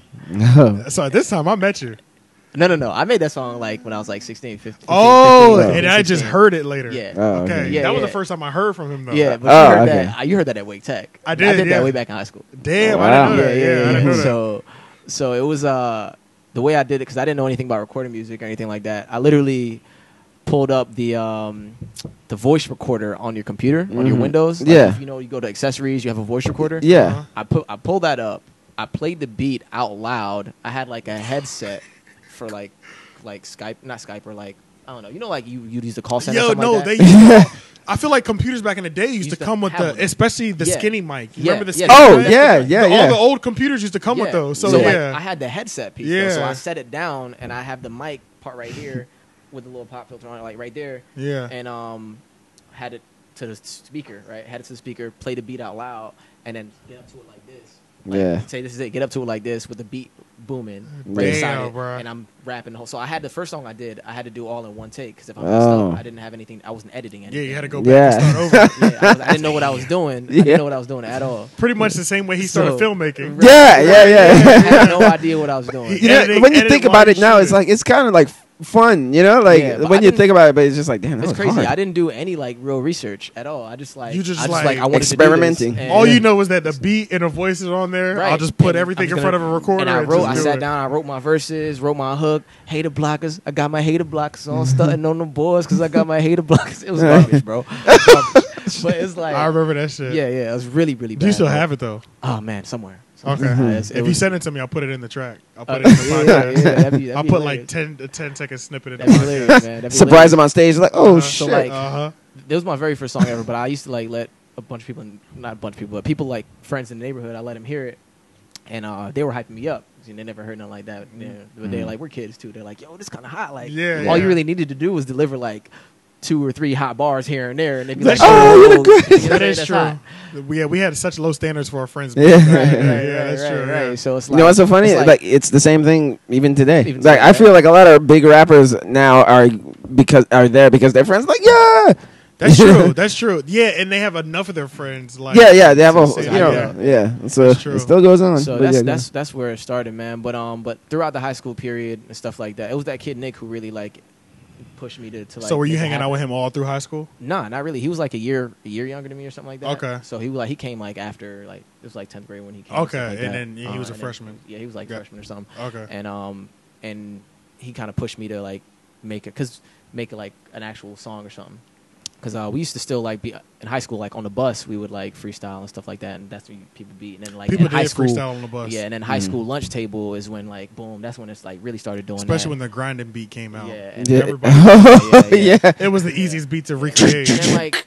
So at this time I met you. No. I made that song like when I was like 16, 15. Oh, 15, and I just heard it later. Yeah. Okay. Yeah, that was the first time I heard from him, though. Yeah, but you heard that at Wake Tech. I did. I did that way back in high school. Damn, I didn't know that. Yeah. I didn't know that. So it was the way I did it because I didn't know anything about recording music or anything like that. I literally pulled up the voice recorder on your computer on your Windows. Like if, you go to accessories, you have a voice recorder. Yeah. I pulled that up. I played the beat out loud. I had like a headset for like Skype, not Skype, or like I don't know. Like you use the call center. I feel like computers back in the day used to come with especially the skinny mic. You remember the skinny mic? All the old computers used to come with those. So I had the headset piece. Yeah. So I set it down and I have the mic part right here with the little pop filter on it, like right there. Yeah. And had it to the speaker, right? Had it to the speaker, play the beat out loud, and then get up to it like this. Say this is it. Get up to it like this with the beat booming right beside it, and I'm rapping the whole. So I had the first song I did. I had to do all in one take because if I messed up, I didn't have anything. I wasn't editing anything. Yeah, you had to go back and start over. I didn't know what I was doing. I didn't know what I was doing at all. Pretty much the same way he started filmmaking. Yeah. I had no idea what I was doing. When you think about it now, it's kind of like fun, when you think about it, but it's just like, damn, it's crazy. hard. I didn't do any like real research at all. I just I wanted experimenting. To do this. All you know is that the beat and the voices on there. Right. I'll just put everything in front of a recorder. And I sat down, I wrote my verses, wrote my hook. Hater blockers. I got my hater blockers on, stunting on the boys because I got my hater blockers. It was garbage, bro. But it's like I remember that shit. Yeah, it was really, really bad. Do you still have it though? Oh man, somewhere. Okay. If you send it to me, I'll put it in the track. I'll put it in the podcast. That'd I'll put like 10-second snippet in the podcast. Surprise him on stage, like, oh shit. So like, it was my very first song ever, but I used to like let a bunch of people, not a bunch of people, but people like friends in the neighborhood. I let them hear it, and they were hyping me up. They never heard nothing like that. But they're like, we're kids too. They're like, yo, this kind of hot. Like, all you really needed to do was deliver like 2 or 3 hot bars here and there, and they'd be like, "Oh, you're the greatest." That is true. We had such low standards for our friends. Yeah, that's true. Right. So it's like, you know what's so funny? Like it's the same thing even today. Even like today, I feel like a lot of big rappers now are there because their friends like That's true. That's true. Yeah, and they have enough of their friends. Like they have a So true. it still goes on. So that's where it started, man. But throughout the high school period and stuff like that, it was that kid Nick who really like pushed me to like. So were you hanging out with him all through high school? Nah, not really. He was like a year younger than me or something like that. Okay. So he came like after like it was like 10th grade when he came. Okay, like and that. then he was a freshman. Yeah, he was like freshman or something. Okay. And he kind of pushed me to like make it like an actual song or something. Because we used to still like be in high school, like on the bus, we would like freestyle and stuff like that, and that's when people beat. And then like people in high did school, freestyle on the bus. yeah, and then high school lunch table is when like boom, that's when it's like really started doing. Especially that. when the grinding beat came out. Yeah, and everybody. It was the easiest beat to recreate.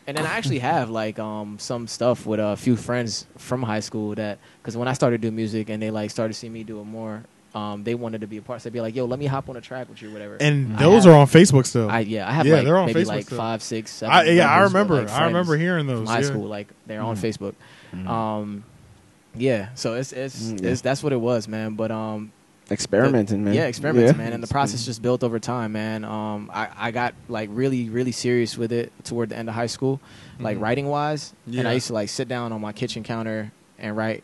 And then I actually have like some stuff with a few friends from high school that because when I started doing music and they like started seeing me do it more. They wanted to be a part. So they'd be like, "Yo, let me hop on a track with you, or whatever." And those are on Facebook still. I have like they're on maybe Facebook like still. 5, 6, 7. I remember. Like I remember hearing those from high school. Like they're on Facebook. Yeah. So it's that's what it was, man. But experimenting, man. Yeah, experimenting, man. And the process just built over time, man. I got like really, really serious with it toward the end of high school, like writing wise. Yeah. And I used to like sit down on my kitchen counter and write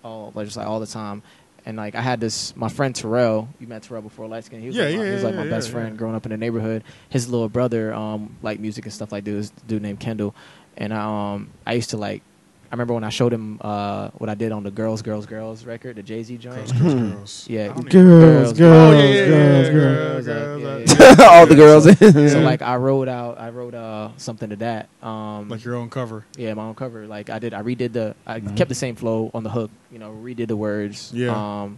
all the time. And like I had my friend Terrell. You met Terrell before, light skin. He was like my best friend growing up in the neighborhood. His little brother liked music and stuff like this. Dude named Kendall, and I used to like. I remember when I showed him what I did on the Girls record, the Jay-Z joint. Girls. Yeah, girls. All the girls. So like I wrote something to that. Like your own cover. Yeah, my own cover. Like I kept the same flow on the hook. You know, redid the words. Yeah.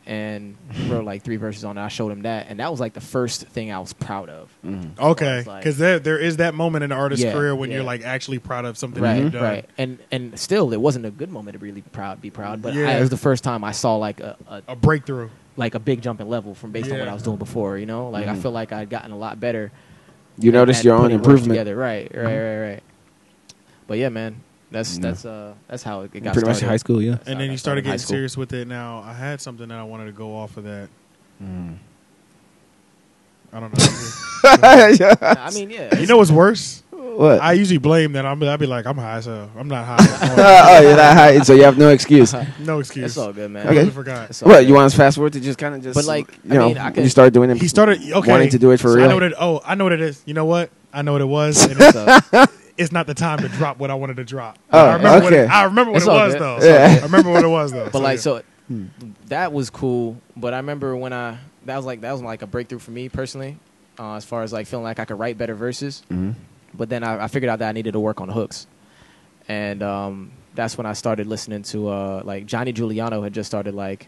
And wrote like 3 verses on it. I showed him that, and that was like the first thing I was proud of. Okay, because there is that moment in the artist's career when you're like actually proud of something that you've done. Right, and still, it wasn't a good moment to really be proud. But it was the first time I saw like a breakthrough, like a big jump in level from based on what I was doing before. You know, like I feel like I'd gotten a lot better. You noticed your own improvement together, right. But yeah, man. That's how it got pretty started. much high school, yeah. And then you started getting serious with it. Now I had something that I wanted to go off of that. I don't know. I mean, yeah. You know what's worse? What? I usually blame that. I'd be like, I'm high, so I'm not high. Oh, you're not high, so you have no excuse. No excuse. It's all good, man. I really forgot. What, you want us to fast forward to just kind of just, but like, you started doing it. He started wanting to do it for real. I know what it is. You know what? I know what it was. And it's not the time to drop what I wanted to drop. I remember what it was, though. I remember what it was, though. But that was cool. But I remember when that was like a breakthrough for me personally, as far as like feeling like I could write better verses. But then I figured out that I needed to work on the hooks, and that's when I started listening to like Johnny Giuliano had just started like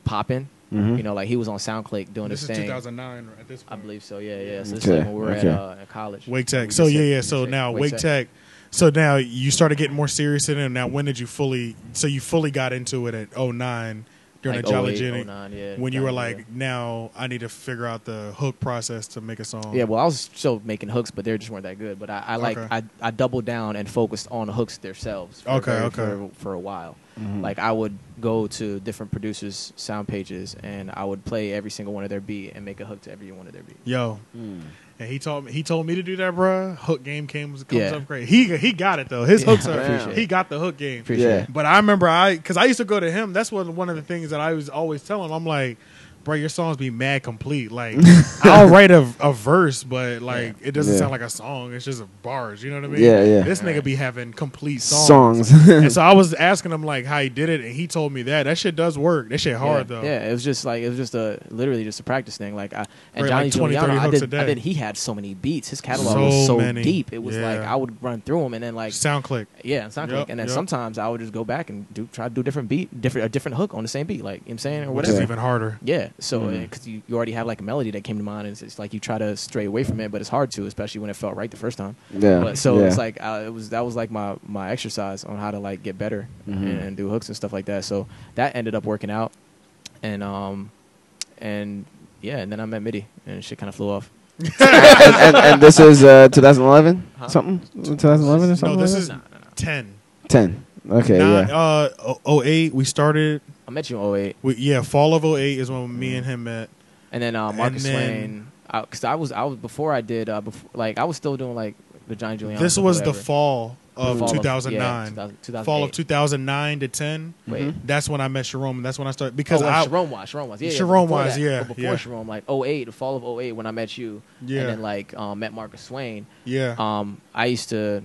popping. You know, like he was on SoundClick doing his thing. This is 2009 at this point. I believe so. Yeah. So this is like when we were at college. Wake Tech. So So now Wake Tech. So now you started getting more serious in it. And now when did you fully? So you fully got into it at 09 during like the Jolly Jenny. 09, when you were like, now I need to figure out the hook process to make a song. Yeah, well, I was still making hooks, but they just weren't that good. But I doubled down and focused on the hooks themselves. For a while. Like I would go to different producers' sound pages and I would play every single one of their beat and make a hook to every one of their beat. Yo, and he told me to do that, bro. Hook game comes up great. He got it though. His hooks are he got the hook game. But I remember because I used to go to him. That's one of the things that I was always telling him. I'm like, bro, your songs be mad complete. Like I'll write a verse, but like it doesn't sound like a song. It's just bars. You know what I mean? Yeah. This nigga be having complete songs. And so I was asking him like how he did it, and he told me that shit does work. That shit hard though. Yeah, it was just literally just a practice thing. Like and like Johnny 20, Giuliano, 30 hooks a day. he had so many beats. His catalog was so deep. It was like I would run through them and then like SoundClick. Yeah, SoundClick. And then sometimes I would just go back and try to do a different hook on the same beat. Like you know what I'm saying or whatever. Which is even harder. Yeah. So because you already have like a melody that came to mind, and it's like you try to stray away from it, but it's hard to, especially when it felt right the first time. Yeah. But so it's like that was like my exercise on how to like get better and do hooks and stuff like that. So that ended up working out, and yeah, and then I met Mitty, and shit kind of flew off. and this is 2011 something, 2011 or something. No, this like is that? 10. 10. Okay, yeah. 08 we started. I met you in 08. Fall of 08 is when me and him met. And then Marcus Swain, because I was before I did I was still doing like the Johnny Giuliani. This was the fall of 2009. 2008. Fall of 2009 to 10. That's when I met Sharon, and that's when I started because Sharon was. Sharon was, But before Sharon, like 08, the fall of 08 when I met you, and then like met Marcus Swain. Yeah. I used to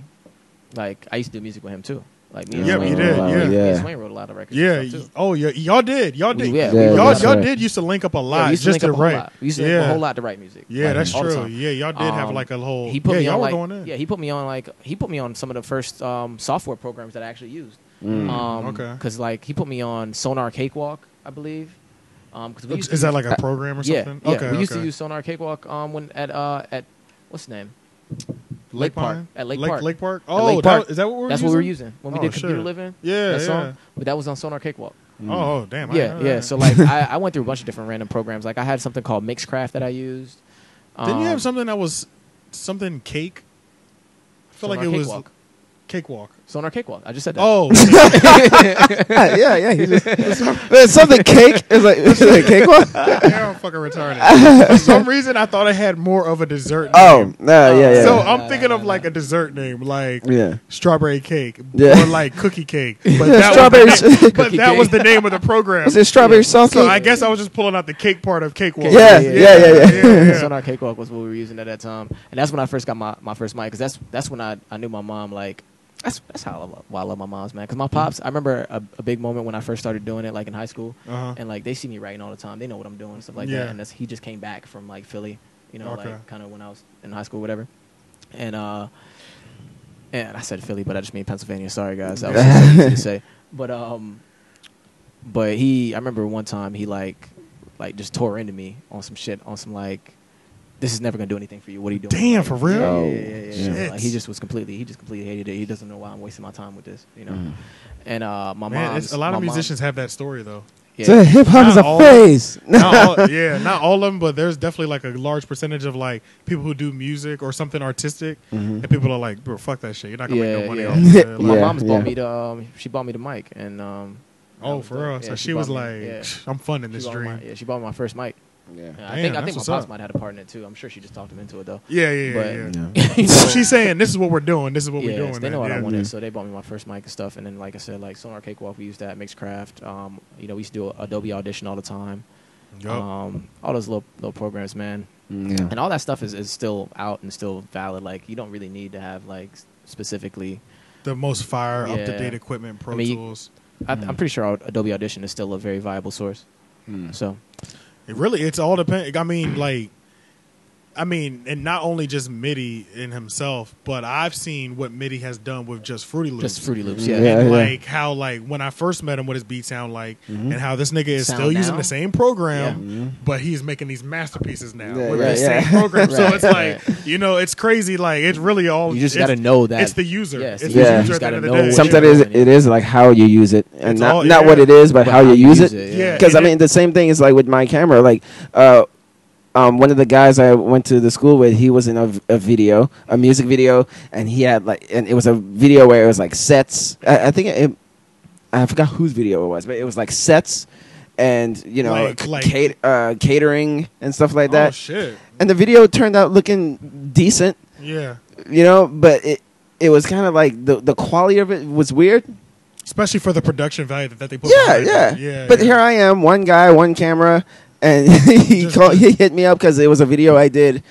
do music with him too. Like me and you did. Me and Swain wrote a lot of records. Yeah. And stuff too. Oh, yeah. Y'all did. Y'all did used to link up a lot. We used to just link up to write. a whole lot. We used to link up a whole lot to write music. Yeah, like, that's all the true. time. Yeah, y'all did have like a whole. He put me on were like, going in. Yeah, he put me on some of the first software programs that I actually used. Okay. Because like he put me on Sonar Cakewalk, I believe. Is that like a program or something? Yeah. Okay. We used to use Sonar Cakewalk when at what's the name? Lake Park. At Lake Park. Lake Park. Oh, Lake Park. Is that what we were That's using? what we were using when we did Computer shit. Living. Yeah, that song. But that was on Sonar Cakewalk. Oh, damn. Yeah. So like I went through a bunch of different random programs. Like I had something called Mixcraft that I used. Didn't you have something that was something cake? I feel like it was Cakewalk. Sonar Cakewalk. I just said that. Oh. yeah. There's something cake. It's like cakewalk. Yeah, I'm fucking retarded. For some reason, I thought it had more of a dessert name. Yeah. So I'm thinking of like a dessert name, like strawberry cake or like cookie cake. But that was the name of the program. Was it strawberry sauce? So I guess I was just pulling out the cake part of Cakewalk. Yeah. Sonar Cakewalk was what we were using at that time, and that's when I first got my first mic. Because that's when I knew my mom like. That's why I love my moms, man. Because my pops, I remember a big moment when I first started doing it, like in high school, and like they see me writing all the time. They know what I'm doing and stuff like that. And he just came back from like Philly, like kind of when I was in high school, whatever. And I said Philly, but I just mean Pennsylvania. Sorry, guys, that was so easy to say. But I remember one time he like just tore into me on some shit, on some like. This is never gonna do anything for you. What are you doing? Damn, for real? Yeah. Like, he just completely hated it. He doesn't know why I'm wasting my time with this, And my mom. A lot of musicians have that story though. Yeah. Hip hop is a phase. Not all of them, but there's definitely like a large percentage of like people who do music or something artistic, and people are like, "Bro, fuck that shit. You're not gonna make no money off it." Like, my mom's bought me she bought me the mic, and for real. So she was like, "I'm funding this dream." She bought me my first mic. Yeah, I think my pops might have had a part in it too. I'm sure she just talked him into it though. Yeah. She's saying, "This is what we're doing. This is what we're doing." They know what I wanted, so they bought me my first mic and stuff. And then, like I said, like Sonar Cakewalk, we used that Mixcraft. We used to do Adobe Audition all the time. Yep. All those little programs, man. Yeah. And all that stuff is still out and still valid. Like you don't really need to have like specifically the most fire up to date equipment, Pro Tools. I'm pretty sure Adobe Audition is still a very viable source. So. It's all depends. And not only just MIDI in himself, but I've seen what MIDI has done with just Fruity Loops. Just Fruity Loops, yeah. And like how like when I first met him, what his beats sound like, and how this nigga is still using the same program, but he's making these masterpieces now with the same program. So it's like, it's crazy. Like it's really all. You just got to know that it's the user. Yes, it's the user at the end of the day. Sometimes it is like how you use it, and not what it is, but how you use it. Because I mean, the same thing is like with my camera, like. One of the guys I went to the school with, he was in a music video, and he had and it was a video where it was like sets. I think I forgot whose video it was, but it was like sets, and catering and stuff like that. Oh shit! And the video turned out looking decent. Yeah. But it was kind of like the quality of it was weird. Especially for the production value that they put. Yeah. But here I am, one guy, one camera. And he hit me up because it was a video I did,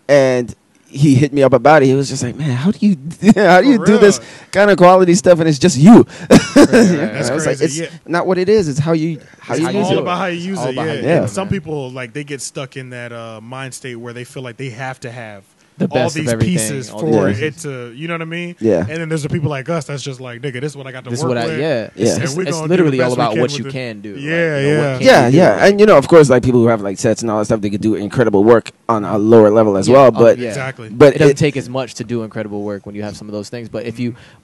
and he hit me up about it. He was just like, "Man, how do you do this kind of quality stuff?" And it's just you. That's crazy. Like, it's not what it is. It's how you use it. It's all about how you use it. Yeah. And some people they get stuck in that mind state where they feel like they have to have the all best of these everything, pieces all for these- it to, you know what I mean? Yeah. And then there's the people like us that's just like, nigga, this is what I got to This is work what I with. yeah. Yeah. It's, And we it's gonna do literally the all best we about can what with you it. can do. Yeah, what yeah. can Yeah, you do? yeah, and of course, like people who have like sets and all that stuff, they could do incredible work on a lower level as Yeah, well. But yeah. Exactly. but It doesn't take as much to do incredible work when you have some of those things, but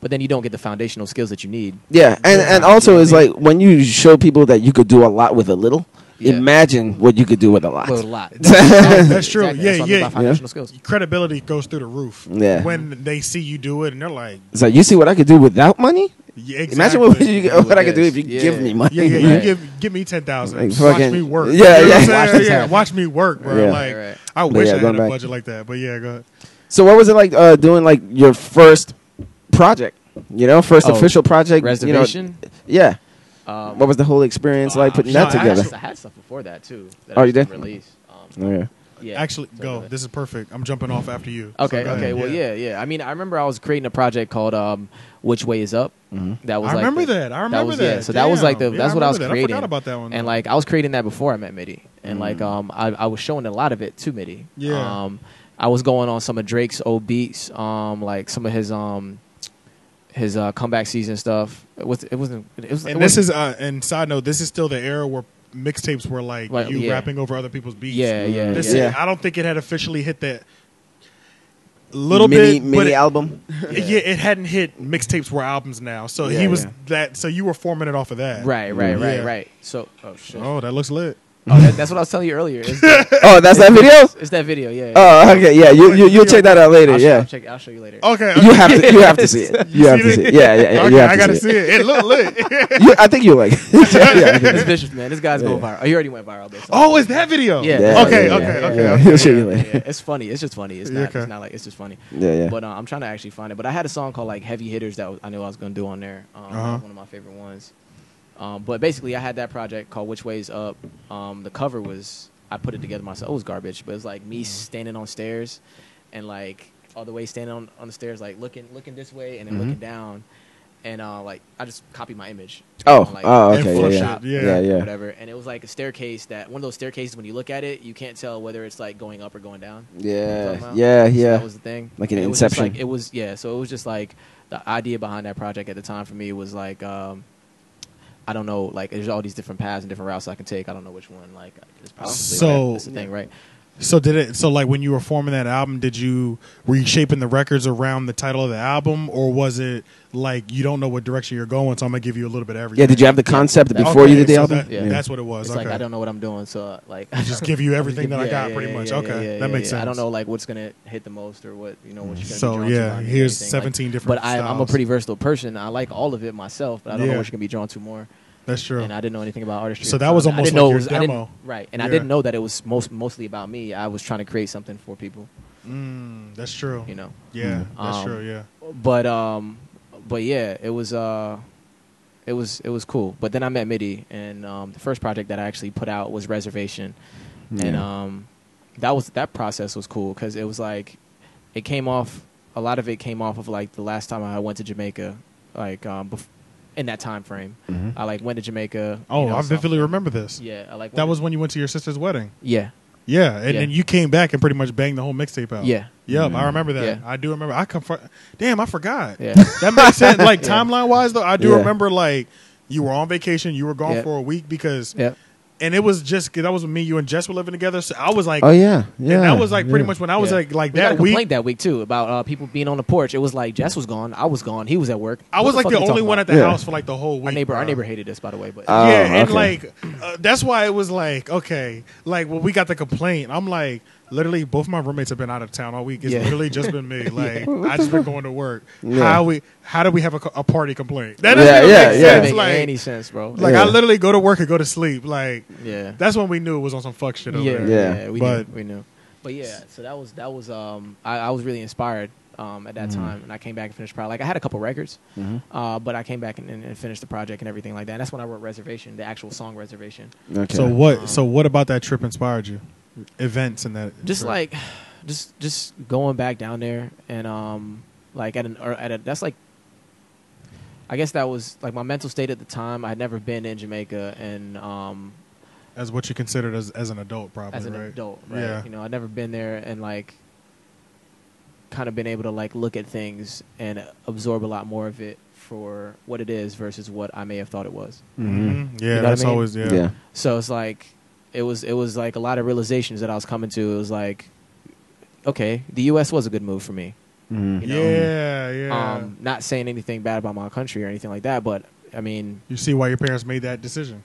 but then you don't get the foundational skills that you need. yeah, and also You know it's what I like when you show people that you could do a lot with a little. Yeah. Imagine what you could do with a lot. A lot. That's true. Exactly. Yeah, That's what I mean yeah. by foundational skills. Credibility goes through the roof. Yeah. When they see you do it and they're like, It's like, you see what I could do without money? yeah, exactly. Imagine what I could do if you Yeah. give me money. Yeah, yeah. Right. You give me 10,000. Like Watch fucking- me work. Yeah, You know yeah. what I'm saying? Watch this Yeah, happen. watch me work, bro. Yeah. Like, Right. I wish yeah, I had going a back. budget like that. But yeah, go ahead. So what was it like doing like your first project? You know, first Oh, official project. Reservation. You know, yeah. Um, What was the whole experience like putting that no, together? I had stuff before that too. That Oh, I you just did? didn't Release. Oh, yeah. Yeah. Actually, So go. ahead. This is perfect. I'm jumping off after you. Okay. So go Okay. ahead. Well, yeah. I mean, I remember I was creating a project called "Which Way Is Up." That was I like remember the- that. I remember was, that. Yeah, so that was like Damn. that's Yeah, what I was remember that. creating. I forgot about that one. And like I was creating that before I met Mitty, and like I was showing a lot of it to Mitty. Yeah. I was going on some of Drake's old beats, like some of his comeback season stuff. And this is and side note, this is still the era where mixtapes were like Right, you yeah. rapping over other people's beats. Yeah, yeah, This yeah. is- I don't think it had officially hit that little mini bit, but album. yeah, it hadn't hit mixtapes were albums now. So Yeah, he was yeah. that. So you were forming it off of that. Right. Yeah. So, oh shit. Oh, that looks lit. Oh, that's what I was telling you earlier. It's Oh, that's that video. it's that video. Yeah. Oh, okay, yeah. You'll check that out later. I'll Yeah, I'll show you later. Okay. you have to see it. You have to see it. Yeah. Okay, You have I to gotta see see it. It looked lit. it. I think you'll like it. Yeah, I think It's vicious, man. This guy's going viral. Oh, he already went viral. Though, so. Oh, is that video? Yeah. Yeah, Okay. yeah, Okay. yeah, Okay. yeah. Okay. He'll show you Yeah, later. yeah. It's funny. It's just funny. It's not. Okay. It's not like it's just funny. Yeah. But I'm trying to actually find it. But I had a song called like Heavy Hitters that I knew I was gonna do on there. One of my favorite ones. But basically, I had that project called Which Way's Up. The cover was I put it together myself. It was garbage, but it was like me standing on stairs, and like all the way standing on the stairs, like looking this way and then looking down, and like I just copied my image. Oh, Like, okay, yeah, Photoshop, yeah. Yeah. whatever. And it was like a staircase one of those staircases when you look at it, you can't tell whether it's like going up or going down. Yeah, So yeah. that was the thing. Like an And it was just, Inception. like, it was so it was just like the idea behind that project at the time for me was like I don't know, like there's all these different paths and different routes I can take. I don't know which one. Like it's probably So- that's the thing, right? So did it? So like when you were forming that album, were you shaping the records around the title of the album, or was it like you don't know what direction you're going, so I'm gonna give you a little bit of everything? Yeah, did you have the concept Okay, before you did the so album? Yeah. That's what it was. It's Okay. like I don't know what I'm doing, so like just give you everything that I got, Yeah, pretty yeah, much. yeah, Okay, yeah, that yeah, makes yeah. sense. I don't know like what's gonna hit the most or what what you're gonna So be drawn yeah, to on here's anything. 17 different. But I'm a styles. pretty versatile person. I like all of it myself, but I don't know Yeah. what you can be drawn to more. That's true. And I didn't know anything about artistry. So at the that was time. I almost didn't know like it your was- I didn't- demo. right? And I Yeah. didn't know that it was mostly about me. I was trying to create something for people. That's true. You know. Yeah, that's Um, true. Yeah. But yeah, it was cool. But then I met Mitty, and the first project that I actually put out was Reservation, and that process was cool because it was like it came off. A lot of it came off of like the last time I went to Jamaica, like in that time frame. I like went to Jamaica. Oh, you know, I so- vividly remember this. Yeah, I like That was when you went to your sister's wedding. yeah. Yeah, and Yeah. then you came back and pretty much banged the whole mixtape out. Yeah. Yep, I remember that. Yeah. I do remember. Damn, I forgot. Yeah. That makes sense. Like Yeah. timeline wise, though, I do Yeah. remember like you were on vacation, you were gone Yeah. for a week because, Yeah. and it was just that was when me, you, and Jess were living together. So I was like, Oh yeah, yeah. and that was like pretty yeah. much when I was Yeah. like We got a that week. complaint that week too about people being on the porch. It was like Jess was gone, I was gone, he was at work. I What was like fuck the are you only talking one about? at the Yeah. house for like the whole week. Our bro. neighbor hated this, by the way. But Oh, Yeah, and okay. like that's why it was like like when we got the complaint, I'm like literally both my roommates have been out of town all week. It's Yeah. literally just been me. Like I just been going to work. Yeah. How do we have a party complaint? That Yeah, doesn't even yeah, make yeah. sense. doesn't make Like any sense, bro. like Yeah. I literally go to work and go to sleep. Like Yeah. that's when we knew it was on some fuck shit over Yeah, there. Yeah. we But- knew. But yeah, so that was I was really inspired at that time, and I came back and finished the project. Like I had a couple records, but I came back and finished the project and everything like that. And that's when I wrote Reservation, the actual song Reservation. Okay. So what about that trip inspired you? Events and that. Just trip. like, just going back down there and like that's like. I guess that was like my mental state at the time. I had never been in Jamaica, and as what you considered as an adult, probably as an right? adult, right? Yeah. You know, I'd never been there, and like kind of been able to like look at things and absorb a lot more of it for what it is versus what I may have thought it was. Mm-hmm. Yeah, you know that's I mean? always yeah. So it's like it was like a lot of realizations that I was coming to. It was like, okay, the U.S. was a good move for me. Mm-hmm. You know? Yeah. Not saying anything bad about my country or anything like that, but I mean, you see why your parents made that decision.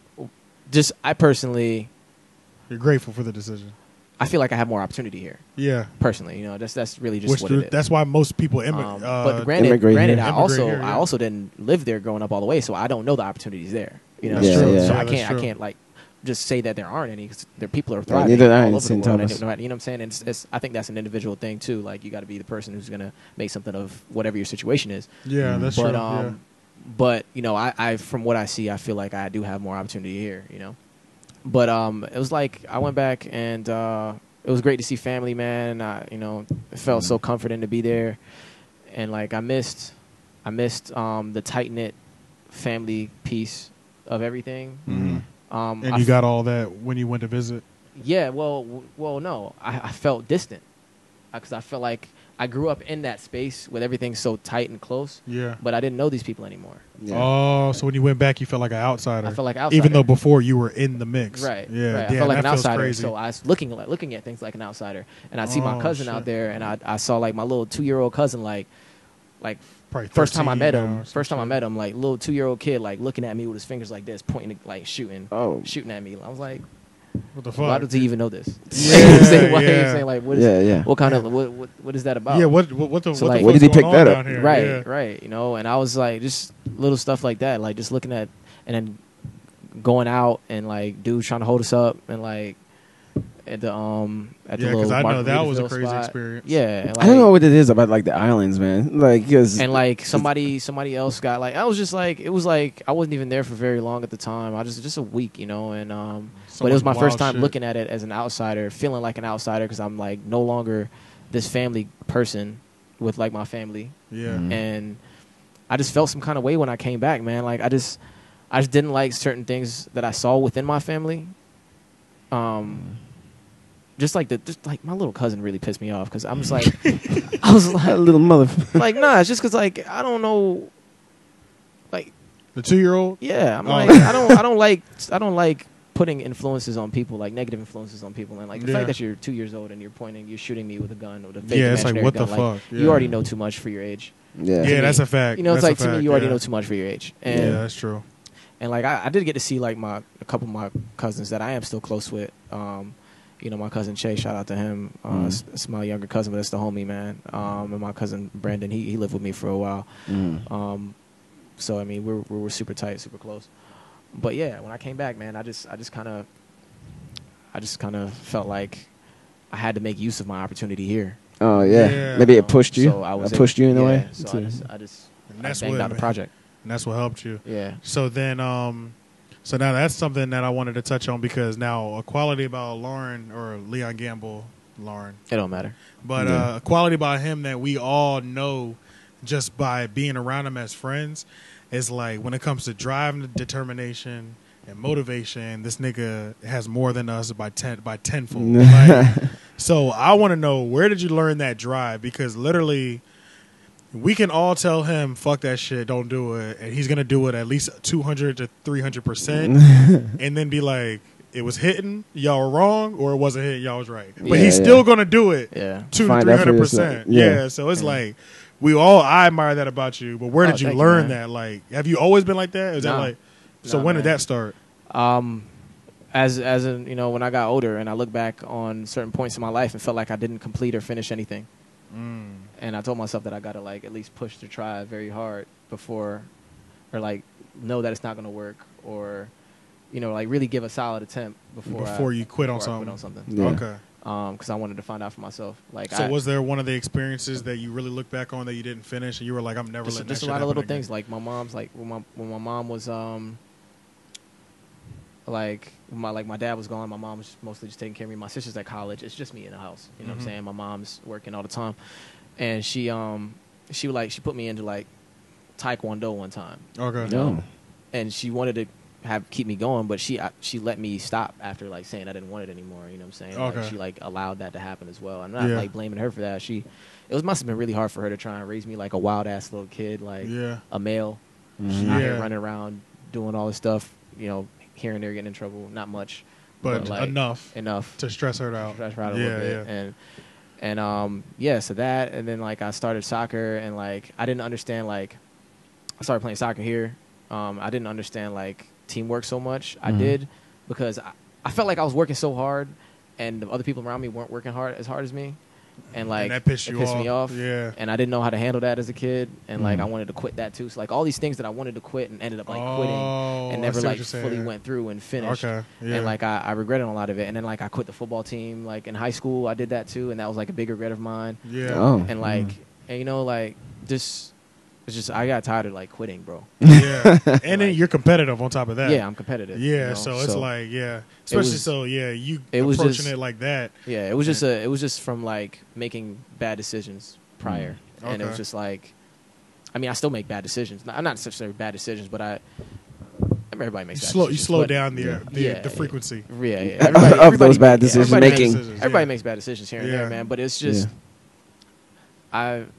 Just I personally, you're grateful for the decision. I feel like I have more opportunity here. Yeah, personally, you know, that's really just what it is. That's why most people but granted, I here, also didn't live there growing up all the way, so I don't know the opportunities there. You know, so I can't like just say that there aren't any because there people are thriving all over the world. Thomas. You know what I'm saying? And it's I think that's an individual thing too. Like you got to be the person who's gonna make something of whatever your situation is. Yeah, that's true. But you know, I from what I see, I feel like I do have more opportunity here. You know, but it was like I went back and it was great to see family, man. And it felt so comforting to be there, and like I missed the tight knit family piece of everything. Mm-hmm. And you got all that when you went to visit. Yeah, well, no, I felt distant because I felt like I grew up in that space with everything so tight and close. Yeah. But I didn't know these people anymore. Yeah. Oh, so when you went back, you felt like an outsider. I felt like an outsider. Even though before you were in the mix. Right. Yeah. Right. I felt like an outsider. Crazy. So I was looking at things like an outsider. And I'd see my cousin out there, and I saw like my little 2-year-old cousin, like probably first time I met him, like little 2-year-old kid, like looking at me with his fingers like this, pointing, like shooting at me. I was like, what the fuck? Why does he even know this? Yeah, saying like, what is, what kind of what is that about? Yeah, what did he pick that up? Right. You know, and I was like, just little stuff like that, like just looking at, and then going out and like dudes trying to hold us up and like at the because I know that was a crazy experience. Yeah, and, like, I don't know what it is about like the islands, man. Like, and like somebody else got like I was just like it was like I wasn't even there for very long at the time. I just a week, you know, and but it was my first time looking at it as an outsider, feeling like an outsider because I'm like no longer this family person with like my family. Yeah, and I just felt some kind of way when I came back, man. Like I just didn't like certain things that I saw within my family. Just like my little cousin really pissed me off because I was like, a little motherfucker. Like, nah, it's just because like I don't know, like the 2-year-old. Yeah, I'm like I don't like putting influences on people, like negative influences on people, and like the fact that you're 2 years old and you're shooting me with a gun or the fake it's like what the fuck? You already know too much for your age. Yeah, that's a fact. You know, it's that's like to me, you already know too much for your age. And, yeah, that's true. And like I did get to see like a couple of my cousins that I am still close with. You know, my cousin Che, shout out to him. It's my younger cousin, but it's the homie, man. And my cousin Brandon, he lived with me for a while. So I mean, we're super tight, super close. But yeah, when I came back, man, I just kind of felt like I had to make use of my opportunity here. Oh yeah, maybe it pushed you. So it pushed you in a way. So I banged out the project. And that's what helped you. Yeah. So then, so now that's something that I wanted to touch on because now a quality about Lauren or Liion Gamble, Lauren. It don't matter. But a quality about him that we all know just by being around him as friends is like when it comes to drive and determination and motivation, this nigga has more than us by tenfold. Like, so I want to know, where did you learn that drive? Because literally, we can all tell him, fuck that shit, don't do it. And he's going to do it at least 200 to 300%. And then be like, it was hitting, y'all were wrong, or it wasn't hitting, y'all was right. But he's still going to do it 200 to 300%. Yeah, so it's like, I admire that about you. But where did you learn that? Like, have you always been like that? Is that like, so when did that start? As in, you know, when I got older and I look back on certain points in my life and felt like I didn't complete or finish anything. And I told myself that I got to like at least push to try very hard before, or like know that it's not going to work, or, you know, like really give a solid attempt before you quit on something. Yeah. Okay. Because I wanted to find out for myself. Like, so was there one of the experiences that you really look back on that you didn't finish, and you were like, I'm never letting that shit happen again? Just a lot of little things. Like my mom's like when my mom was like my dad was gone, my mom was mostly just taking care of me. My sister's at college. It's just me in the house. You know what I'm saying? My mom's working all the time. And she put me into like Taekwondo one time. Okay. You know? And she wanted to keep me going, but she let me stop after like saying I didn't want it anymore. You know what I'm saying? Okay. Like, she like allowed that to happen as well. I'm not like blaming her for that. Must have been really hard for her to try and raise me like a wild ass little kid, like a male, out here running around doing all this stuff. You know, here and there getting in trouble, not much, but like, enough to stress her out. Stress her out a little bit. And so that, and then like I started soccer, and like I didn't understand, like I started playing soccer here. I didn't understand like teamwork so much. I did because I felt like I was working so hard, and the other people around me weren't working as hard as me, and like that pissed me off. Yeah, and I didn't know how to handle that as a kid, and like I wanted to quit that too. So like all these things that I wanted to quit and ended up like quitting and never like fully went through and finished. Okay. Yeah. And like I regretted a lot of it. And then like I quit the football team. Like in high school, I did that too, and that was like a big regret of mine. Yeah. Oh. And like and you know like just. It's just I got tired of like quitting, bro. Yeah, and then you're competitive on top of that. Yeah, I'm competitive. Yeah, you know? so it's like especially you approaching it like that. Yeah, it was just from like making bad decisions prior, and it was just like, I mean, I still make bad decisions. I'm not necessarily bad decisions, but everybody makes bad decisions. You slow down the frequency. Yeah, everybody of those bad decisions making. Everybody makes bad decisions here and there, man. But it's just when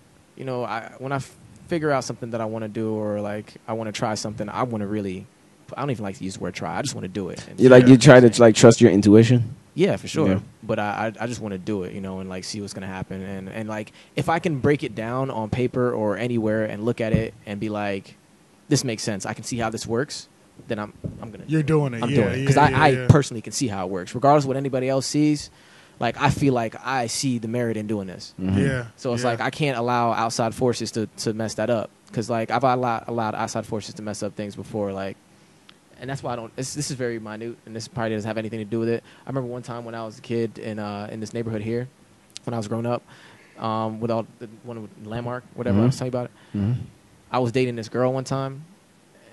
I figure out something that I want to do, or like I want to try something, I want to really. I don't even like to use the word try. I just want to do it. You try to like trust your intuition. Yeah, for sure. Yeah. But I just want to do it, and like see what's gonna happen, and like if I can break it down on paper or anywhere and look at it and be like, this makes sense. I can see how this works. Then I'm gonna. You're doing it. I'm doing it because I personally can see how it works, regardless of what anybody else sees. Like, I feel like I see the merit in doing this. Mm-hmm. Yeah. So it's like I can't allow outside forces to mess that up. Because, like, I've allowed outside forces to mess up things before. Like, and that's why I don't. This is very minute, and this probably doesn't have anything to do with it. I remember one time when I was a kid in this neighborhood here, when I was growing up, with Landmark, whatever I was telling you about it. Mm-hmm. I was dating this girl one time.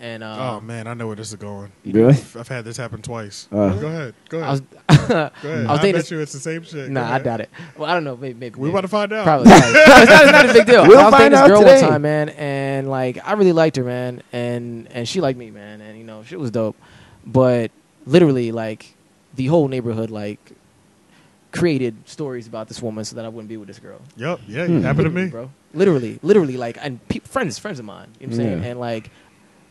And, oh man, I know where this is going. Really? I've had this happen twice. Go ahead. Go ahead. I bet you it's the same shit. Nah, I doubt it. Well, I don't know. Maybe we want to find out. Probably. It's not a big deal. We'll I was dating find this out girl today. one time, man, and like I really liked her, man, and she liked me, man, and shit was dope. But literally, like the whole neighborhood, like created stories about this woman so that I wouldn't be with this girl. Yep. Yeah. It happened to me, bro. Literally, like, and friends of mine. You know what I'm saying? Yeah. And like.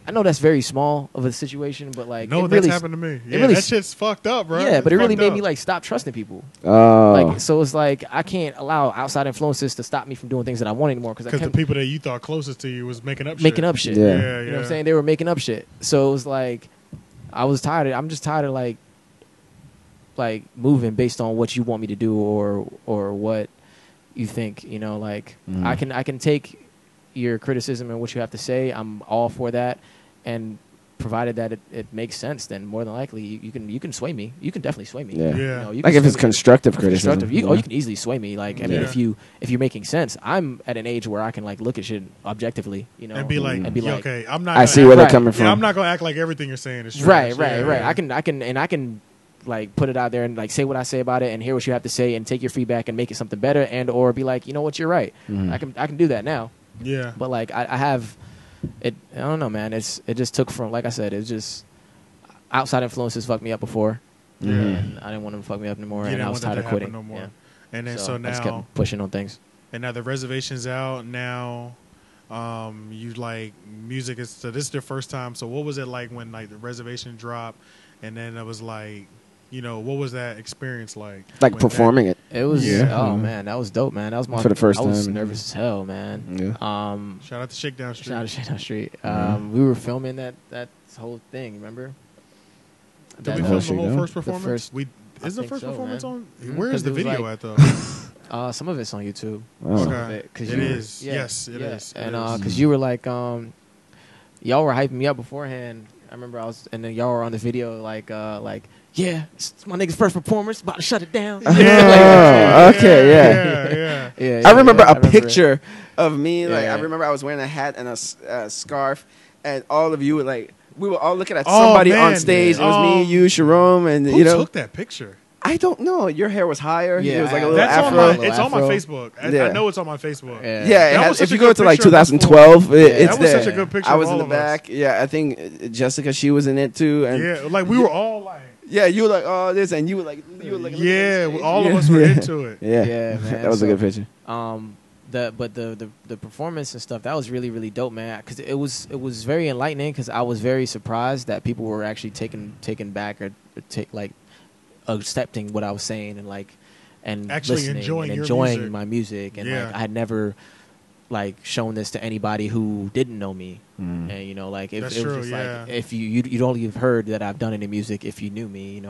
I know that's very small of a situation, but like no, that's happened to me. Yeah, really, that shit's fucked up, bro. Yeah, but it really made me like stop trusting people. Oh, Like, so it's like I can't allow outside influences to stop me from doing things that I want anymore because the people that you thought closest to you was making up shit. Yeah. You know what I'm saying? They were making up shit. So it was like I was tired. I'm just tired of like moving based on what you want me to do or what you think. Like I can take your criticism and what you have to say. I'm all for that, and provided that it makes sense, then more than likely you can sway me. You can definitely sway me. Yeah. Like if it's constructive criticism. You can easily sway me. Like I mean, if you're making sense, I'm at an age where I can like look at shit objectively, and be like, okay, I'm not. I see where they're coming from. Yeah, I'm not gonna act like everything you're saying is true. Right. I can like put it out there and like say what I say about it and hear what you have to say and take your feedback and make it something better and or be like, you know what, you're right. I can do that now. Yeah. But like I have it. I don't know, man. It just took from, like I said, it's just outside influences fucked me up before. Yeah. And I didn't want them to fuck me up anymore, and I was tired of quitting. No more. Yeah. And then so now I just kept pushing on things. And now the reservation's out. Now, you like music is. So this is the first time. So what was it like when like the reservation dropped, and then it was like. What was that experience like? Like performing it. It was, man, that was dope, man. That was for the first time. I was nervous as hell, man. Yeah. Shout out to Shakedown Street. Shout out to Shakedown Street. We were filming that whole thing, remember? Did we film the whole first performance? Is the first performance on? Where is the video at though? Some of it's on YouTube. Oh. Okay. It is. Yes, it is. And because you were like, y'all were hyping me up beforehand. I remember and then y'all were on the video like, yeah, it's my nigga's first performance, about to shut it down. Yeah. Okay, yeah. I remember a picture of me. Like I remember I was wearing a hat and a scarf, and all of you were like, we were all looking at somebody on stage. It was me, you, Sharon, and who took that picture? I don't know. Your hair was higher. Yeah, it was like a little That's afro. on my. It's on my Facebook. Yeah. I know it's on my Facebook. Yeah. If you a go good to like picture of us 2012, it's that was there. such a good picture. I was of in all the of us. back. Yeah, I think Jessica, she was in it too. And Yeah, like we were all like. yeah, you were like, oh, this, and you were like, Yeah, all of us were into it. Yeah, Yeah, man. that was a good picture. The performance and stuff, that was really, really dope, man. Because it was very enlightening. Because I was very surprised that people were actually taken back or accepting what I was saying and Actually listening enjoying and your enjoying music. my music. And Yeah. I had never shown this to anybody who didn't know me. And if That's it was true, just yeah. if you'd only have heard that I've done any music if you knew me,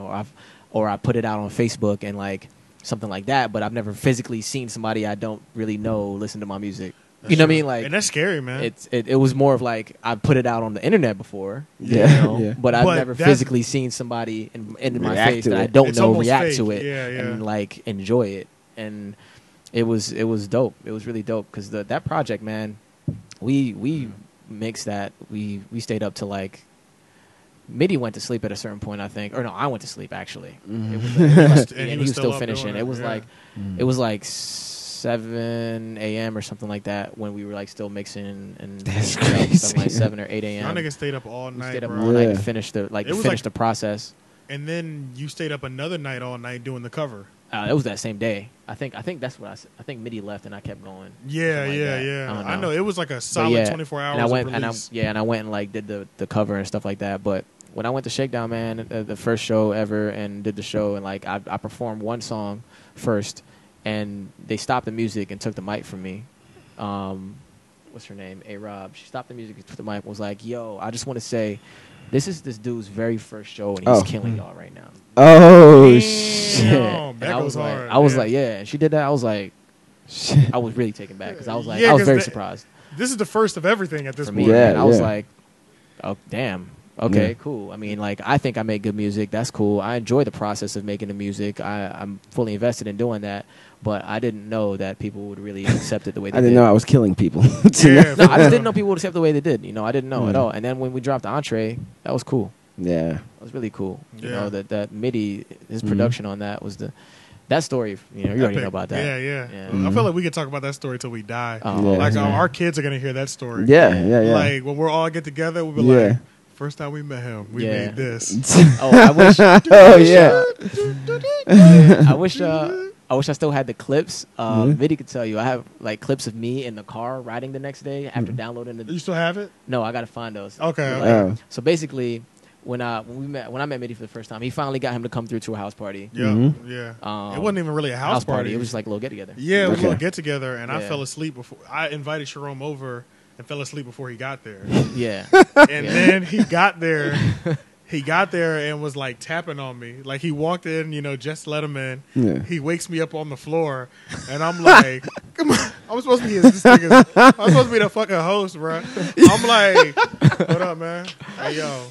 or I put it out on Facebook and something like that, but I've never physically seen somebody I don't really know listen to my music. You know what I mean? And that's scary, man. It was more of I put it out on the internet before, Yeah. but I've But never that's- physically seen somebody in my React face to that I it. don't It's know almost react fake. to it Yeah, yeah. and enjoy it. And it was dope. It was really dope because that project, man, we mixed that. We stayed up to Mitty went to sleep at a certain point, I think, or no, I went to sleep actually. It was, And he was still up finishing. doing It was yeah. it was 7 a.m. or something like that when we were still mixing and That's something crazy. like 7 or 8 Y'all a.m. niggas stayed up all We night, stayed up bro. all night Yeah. to finish the It was finish the process. And then you stayed up another night all night doing the cover. It was that same day. I think that's what I think Mitty left and I kept going. Yeah, Something like yeah, that. yeah. I don't I know it was like a solid yeah, 24 hours and I went of and release. I went and did the cover and stuff like that. But when I went to Shakedown, man, the first show ever, and did the show, and I performed one song first, and they stopped the music and took the mic from me. What's her name? A-Rob. She stopped the music and took the mic and was like, "Yo, I just want to say, this is this dude's very first show, and he's killing y'all right now." Oh, shit. Damn, that And goes hard. I was yeah. like, yeah. And she did that. I was like, Shit. I was really taken back because I was like, Yeah, I was 'cause very that- surprised This is the first of everything at this for point. me. Yeah, and I was yeah. like, oh, damn. Okay, Yeah. cool. I mean, I think I make good music. That's cool. I enjoy the process of making the music. I'm fully invested in doing that. But I didn't know that people would really accept it the way they I did. didn't know I was killing people. Yeah, No, I just didn't know people would accept the way they did. I didn't know at Yeah. all. And then when we dropped the entree, that was cool. Yeah. That was really cool. You Yeah. know, that MIDI, his production on that was that story, you already Epic. know about that. Yeah. Yeah. I feel like we could talk about that story till we die. Oh, Yeah. Like man. our kids are gonna hear that story. Yeah. Like when we're all get together, we'll be Yeah. like, first time we met him, we Yeah. made this. Oh, I wish. Oh, yeah. I wish I still had the clips. Vidi could tell you. I have clips of me in the car riding the next day after downloading the. You still have it? No, I gotta find those. Okay. But, Oh. So basically, when I met Mitty for the first time, he finally got him to come through to a house party. Yeah. Mhm. Yeah. It wasn't even really a house party. It was just like a little get together. Yeah, it was a Okay. little get together, and I Yeah. fell asleep before. I invited Sharon over and fell asleep before he got there. Yeah. And then he got there. He got there and was tapping on me. Like he walked in, just let him in. Yeah. He wakes me up on the floor, and I'm like, "Come on!" I'm supposed to be this nigga. I'm supposed to be the fucking host, bro. I'm like, "What up, man? Hey, yo."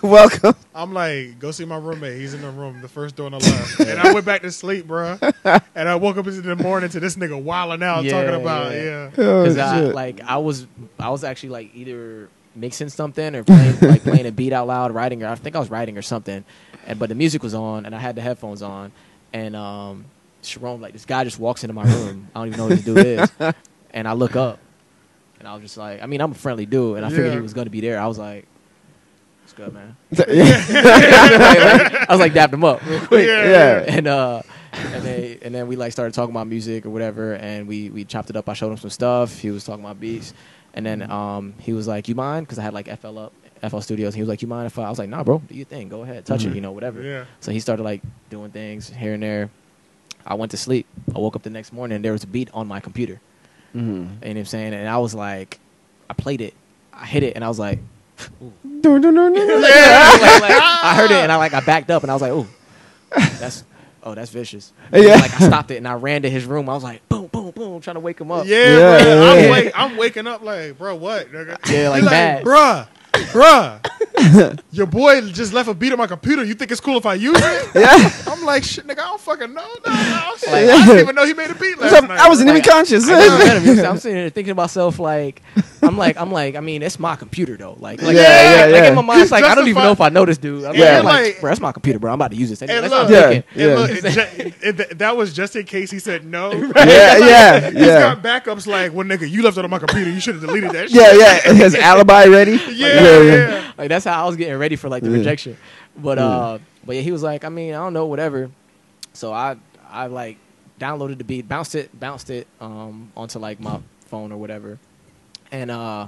Welcome. I'm like, "Go see my roommate. He's in the room, the first door on the left." And I went back to sleep, bro. And I woke up in the morning to this nigga wilding out, Yeah, talking about, yeah. Oh, Because shit. I was actually either mixing something or playing a beat out loud, writing, or I think I was writing or something, but the music was on and I had the headphones on, and Sharon, this guy just walks into my room. I don't even know who this dude is, and I look up, and I was just like, I mean, I'm a friendly dude, and I figured Yeah. he was gonna be there. I was like, "What's good, man?" Yeah. I was like, dapped him up real quick, Yeah. and then we started talking about music or whatever, and we chopped it up. I showed him some stuff. He was talking about beats. And then he was like, "You mind?" Because I had FL Studios. He was like, "You mind if I?" I was like, "Nah, bro, do your thing. Go ahead, touch it, whatever." Yeah. So he started doing things here and there. I went to sleep. I woke up the next morning and there was a beat on my computer. Mhm. You know what I'm saying? And I was like, I played it, I hit it, and I was like, ooh. I heard it and I backed up and I was like, "Ooh, that's vicious." Yeah. I stopped it and I ran to his room. I was like, boom, boom, boom, trying to wake him up. Yeah, Yeah, bro. yeah. I'm waking up like, bro, what, nigga? Yeah, He mad. bruh. bruh, your boy just left a beat on my computer. You think it's cool if I use it? Yeah. I'm like, shit, nigga, I don't fucking know. No, I didn't even know he made a beat last night. I wasn't even conscious. I'm sitting there thinking to myself, like, I'm like, I mean, it's my computer though. Like yeah. Like in my mind, it's like I don't even know if I know this dude. I'm like, bro, that's my computer, bro. I'm about to use this. And That's look, that was just in case he said no. Yeah. He's got backups like, well, nigga, you left it on my computer. You should have deleted that shit. Yeah. His alibi ready. Yeah. Like that's how I was getting ready for like the rejection. But yeah, he was like, I mean, I don't know, whatever. So I like downloaded the beat, bounced it onto like my phone or whatever, and I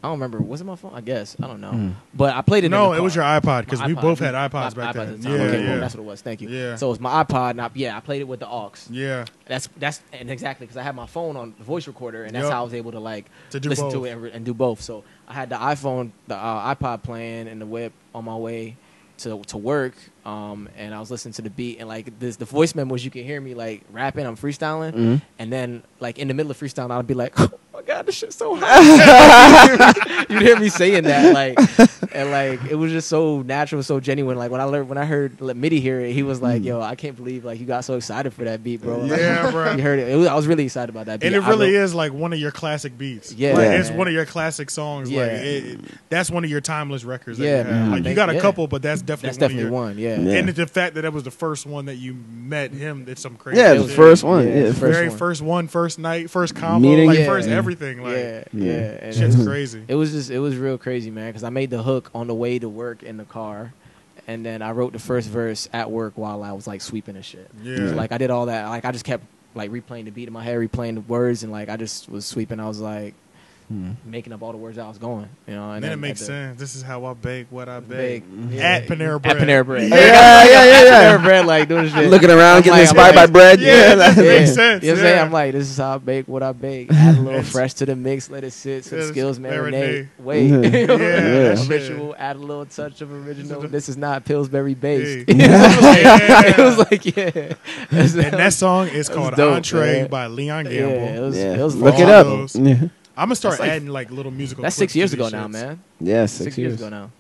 don't remember. Was it my phone? I guess. I don't know. But I played it. No, in the car. it was your iPod because we both had iPods back then. Yeah, okay, cool. That's what it was. Thank you. Yeah. So it was my iPod, and I played it with the aux. Yeah. That's and exactly because I had my phone on the voice recorder, and that's how I was able to like listen both. to it and do both. So I had the iPhone, the iPod playing in the whip on my way to work, and I was listening to the beat, and like the voice memos, you can hear me like rapping, I'm freestyling, and then like in the middle of freestyling, I'd be like, oh my god, this shit's so hot. You'd hear me saying that, like, and like it was just so natural, so genuine. Like when I heard Mitty hear it, he was like, yo, I can't believe like you got so excited for that beat, bro. Yeah, bro. You heard it. I was really excited about that beat. And it really is like one of your classic beats. Yeah. Like, it's one of your classic songs. Yeah. Like that's one of your timeless records. That Yeah, you have. man. Like you got a couple, but that's definitely one. Yeah. And the fact that was the first one that you met him, it's some crazy. Yeah, shit. the first one. Yeah, Yeah, the First one, first night, first combo, Meeting. like Yeah. first everything. Like Yeah. And shit's crazy. it was real crazy, man, because I made the hook on the way to work in the car, and then I wrote the first verse at work while I was like sweeping and shit. Yeah. So, like I did all that. Like I just kept like replaying the beat in my head, replaying the words, and like I just was sweeping. I was like making up all the words I was going, you know. And then it makes sense. This is how I bake what I bake. Yeah. At Panera Bread. At Panera Bread. Yeah. Panera Bread, like doing shit. Looking around, I'm getting like- inspired by bread. Yeah, like- that makes sense. You know what I'm saying? Yeah. I'm like, this is how I bake what I bake. Add a little fresh to the mix, let it sit, some Yes, skills marinate. marinate. Wait. Yeah. You know? Yeah. A ritual, add a little touch of original. This is not Pillsbury based. Yeah. It was like, yeah. And that song is That was called dope, Entree man. by Leon Yeah, Gamble. it was Look long. it up. Those. Yeah, I'm gonna start That's like- adding like little musical. That's clips 6 years to ago these now, shits. man. yeah, 6 years ago now.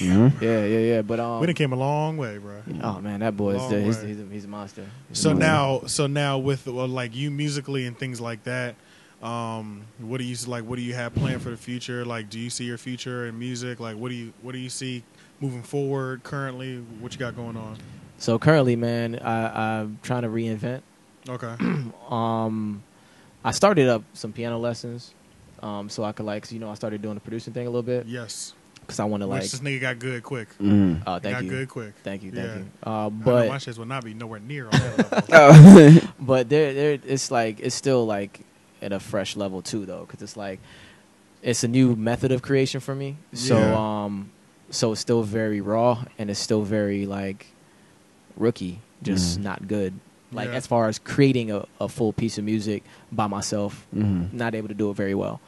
Mhm. Yeah. But We done came a long way, bro. oh man, that boy Long is way. he's a monster. So now with like you musically and things like that, what do you have planned for the future? Like, do you see your future in music? Like, what do you see moving forward currently? What you got going on? So currently, man, I'm trying to reinvent. Okay. I started up some piano lessons, so I could like, I started doing the producing thing a little bit Yes. because I want to like. Which this nigga got good quick. Mhm. Oh, thank got you. good quick. Thank you. Yeah. But My shits will not be nowhere near on that level. Oh. but there it's like it's still like at a fresh level too though, because it's like it's a new method of creation for me. So Yeah. so it's still very raw and it's still very like rookie, just not good. Like Yeah. as far as creating a full piece of music by myself, not able to do it very well.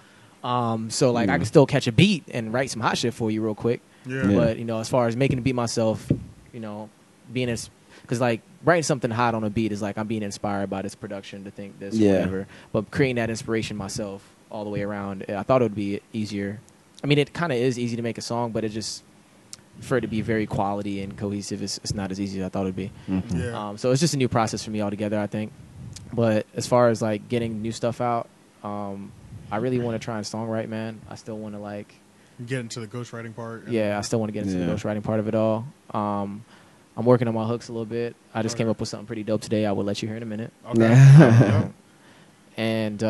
So like I can still catch a beat and write some hot shit for you real quick. Yeah. But as far as making a beat myself, being as because like writing something hot on a beat is like I'm being inspired by this production to think this whatever. But creating that inspiration myself all the way around, I thought it would be easier. I mean, it kind of is easy to make a song, but it just for it to be very quality and cohesive, it's not as easy as I thought it would be. Yeah. So it's just a new process for me altogether, I think. But as far as like getting new stuff out, I really want to try and songwrite, man. I still want to like, Get into the ghostwriting part. I still want to get into the ghostwriting part of it all. I'm working on my hooks a little bit. I just came up with something pretty dope today. I will let you hear in a minute. Okay. Yeah. And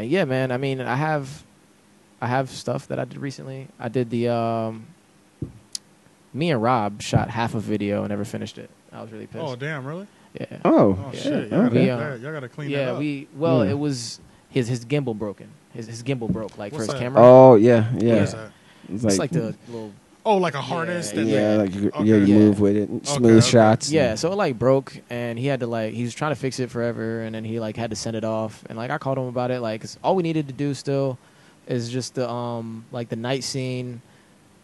yeah, man. I mean, I have stuff that I did recently. I did the me and Rob shot half a video and never finished it. I was really pissed. Oh damn! Really? Yeah. Oh, Oh Yeah. shit! Y'all, We, y'all gotta clean that up. It was his gimbal broken. His gimbal broke like What's for his that? camera. Oh yeah, What yeah. is that? It's like the little Oh, like a harness. that Yeah, they- like you, Okay. you Yeah. move with it, smooth okay. shots. yeah. So it like broke and he had to like he was trying to fix it forever and then he like had to send it off and like I called him about it like 'cause all we needed to do still is just the like the night scene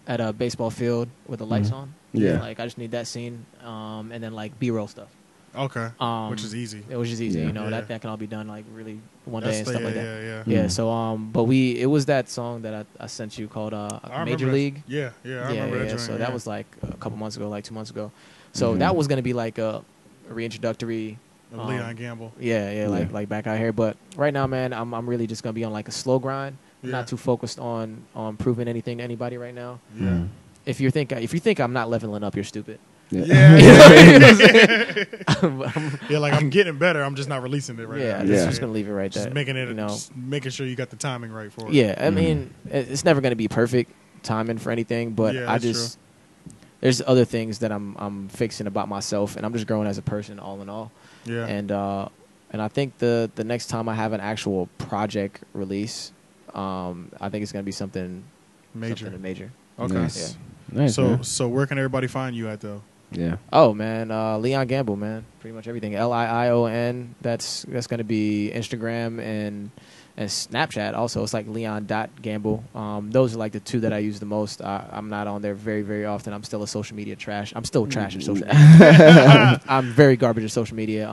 at a baseball field with the lights on. Yeah. Like I just need that scene and then like B-roll stuff. Okay. Which is easy. It was just easy, Yeah. you know. Yeah. That can all be done like really one day and stuff like that. Yeah. Yeah. So but it was that song that I sent you called Major League. Yeah. I remember that joint. So that was like a couple months ago, like 2 months ago. So that was gonna be like a reintroductory. Liion Gamble. Yeah, like back out here. But right now, man, I'm really just gonna be on like a slow grind. I'm not too focused on proving anything to anybody right now. Yeah. If you think I'm not leveling up, you're stupid. Yeah. Like I'm getting better. I'm just not releasing it right now. I'm just gonna leave it right there. Just making it, just making sure you got the timing right for it. Yeah, I mean, it's never gonna be perfect timing for anything, but there's other things that I'm fixing about myself, and I'm just growing as a person, all in all. Yeah. And I think the next time I have an actual project release, I think it's gonna be something major. Okay. Nice. Yeah. Nice. So where can everybody find you at though? Yeah. Oh man, Liion Gamble, man. Pretty much everything. Liion. That's gonna be Instagram and Snapchat. Also, it's like Liion.Gamble. Those are like the two that I use the most. I'm not on there very, very often. I'm still a social media trash. I'm still trash at social media. I'm very garbage at social media.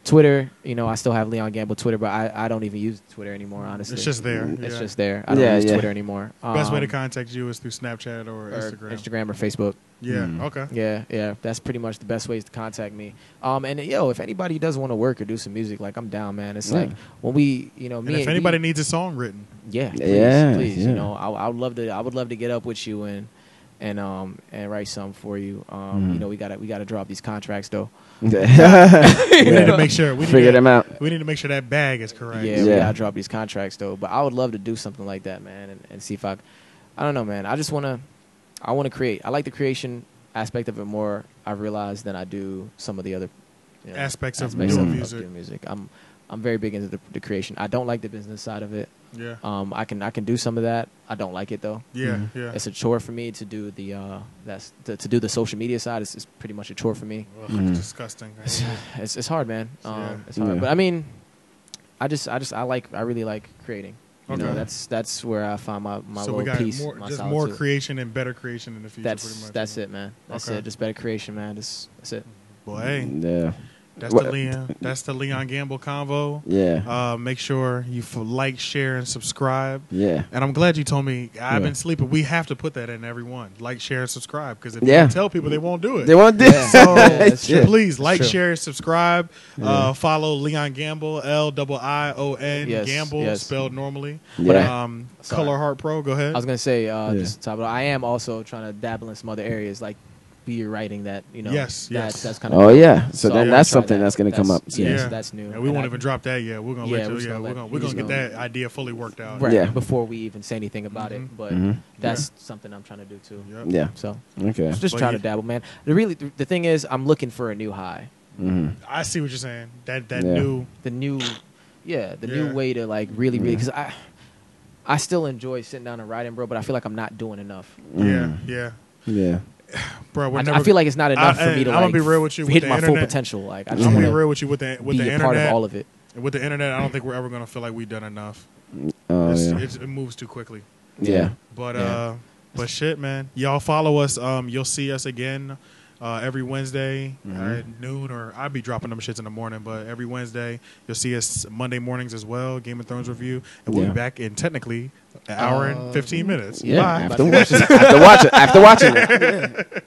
Twitter, I still have Liion Gamble Twitter, but I don't even use Twitter anymore, honestly. It's just there. It's just there. I don't use Twitter anymore. Best way to contact you is through Snapchat or Instagram or Facebook. Yeah. Okay. Yeah. That's pretty much the best ways to contact me. And if anybody does want to work or do some music, like I'm down, man. It's like when we, and if anybody needs a song written, please. I would love to get up with you and write some for you. We gotta drop these contracts though. We need to make sure figure them out. We need to make sure that bag is correct. Yeah, we gotta drop these contracts though. But I would love to do something like that, man, and see if I don't know, man. I want to create. I like the creation aspect of it more, I've realized, than I do some of the other aspects of doing music. I'm very big into the creation. I don't like the business side of it. Yeah. I can do some of that. I don't like it though. Yeah. It's a chore for me to do to do the social media side. It's pretty much a chore for me. Ugh, it's disgusting. It's hard, man. It's hard. But I mean, I really like creating. That's where I find my so little piece. So we got more creation and better creation in the future. That's it, man. That's it. Just better creation, man. That's it. Boy, hey. Yeah. That's the Liion. That's the Liion Gamble Convo. Yeah. Make sure you like, share, and subscribe. Yeah. And I'm glad you told me. I've been sleeping. We have to put that in every one. Like, share, and subscribe. Because if you don't tell people, they won't do it. They won't do it. So please like, share, subscribe. Follow Liion Gamble. Liion Gamble spelled normally. Yeah. Color Heart Pro. Go ahead. I was gonna say just to top it off, I am also trying to dabble in some other areas like be writing that Yes. That's kind of so then that's something that's going to come up soon. So that's new. And we won't even drop that yet. We're gonna let you. We're gonna get that idea fully worked out. Right before we even say anything about it. But that's something I'm trying to do too. Yep. Yeah. So okay. Just trying to dabble, man. The thing is, I'm looking for a new high. I see what you're saying. The new way to like really because I still enjoy sitting down and writing, bro. But I feel like I'm not doing enough. Yeah. Bro, I feel like it's not enough for me to I'm gonna be real with you hit with my the full internet. potential. Like I I'm just gonna want be real with you with the be internet. a part of all of it. With the internet, I don't think we're ever gonna feel like we've done enough. It moves too quickly. Yeah. But shit, man. Y'all follow us. You'll see us again every Wednesday at noon, or I'll be dropping them shits in the morning. But every Wednesday, you'll see us Monday mornings as well. Game of Thrones review, and we'll be back in technically an hour and 15 minutes. Yeah. Bye. After watching it.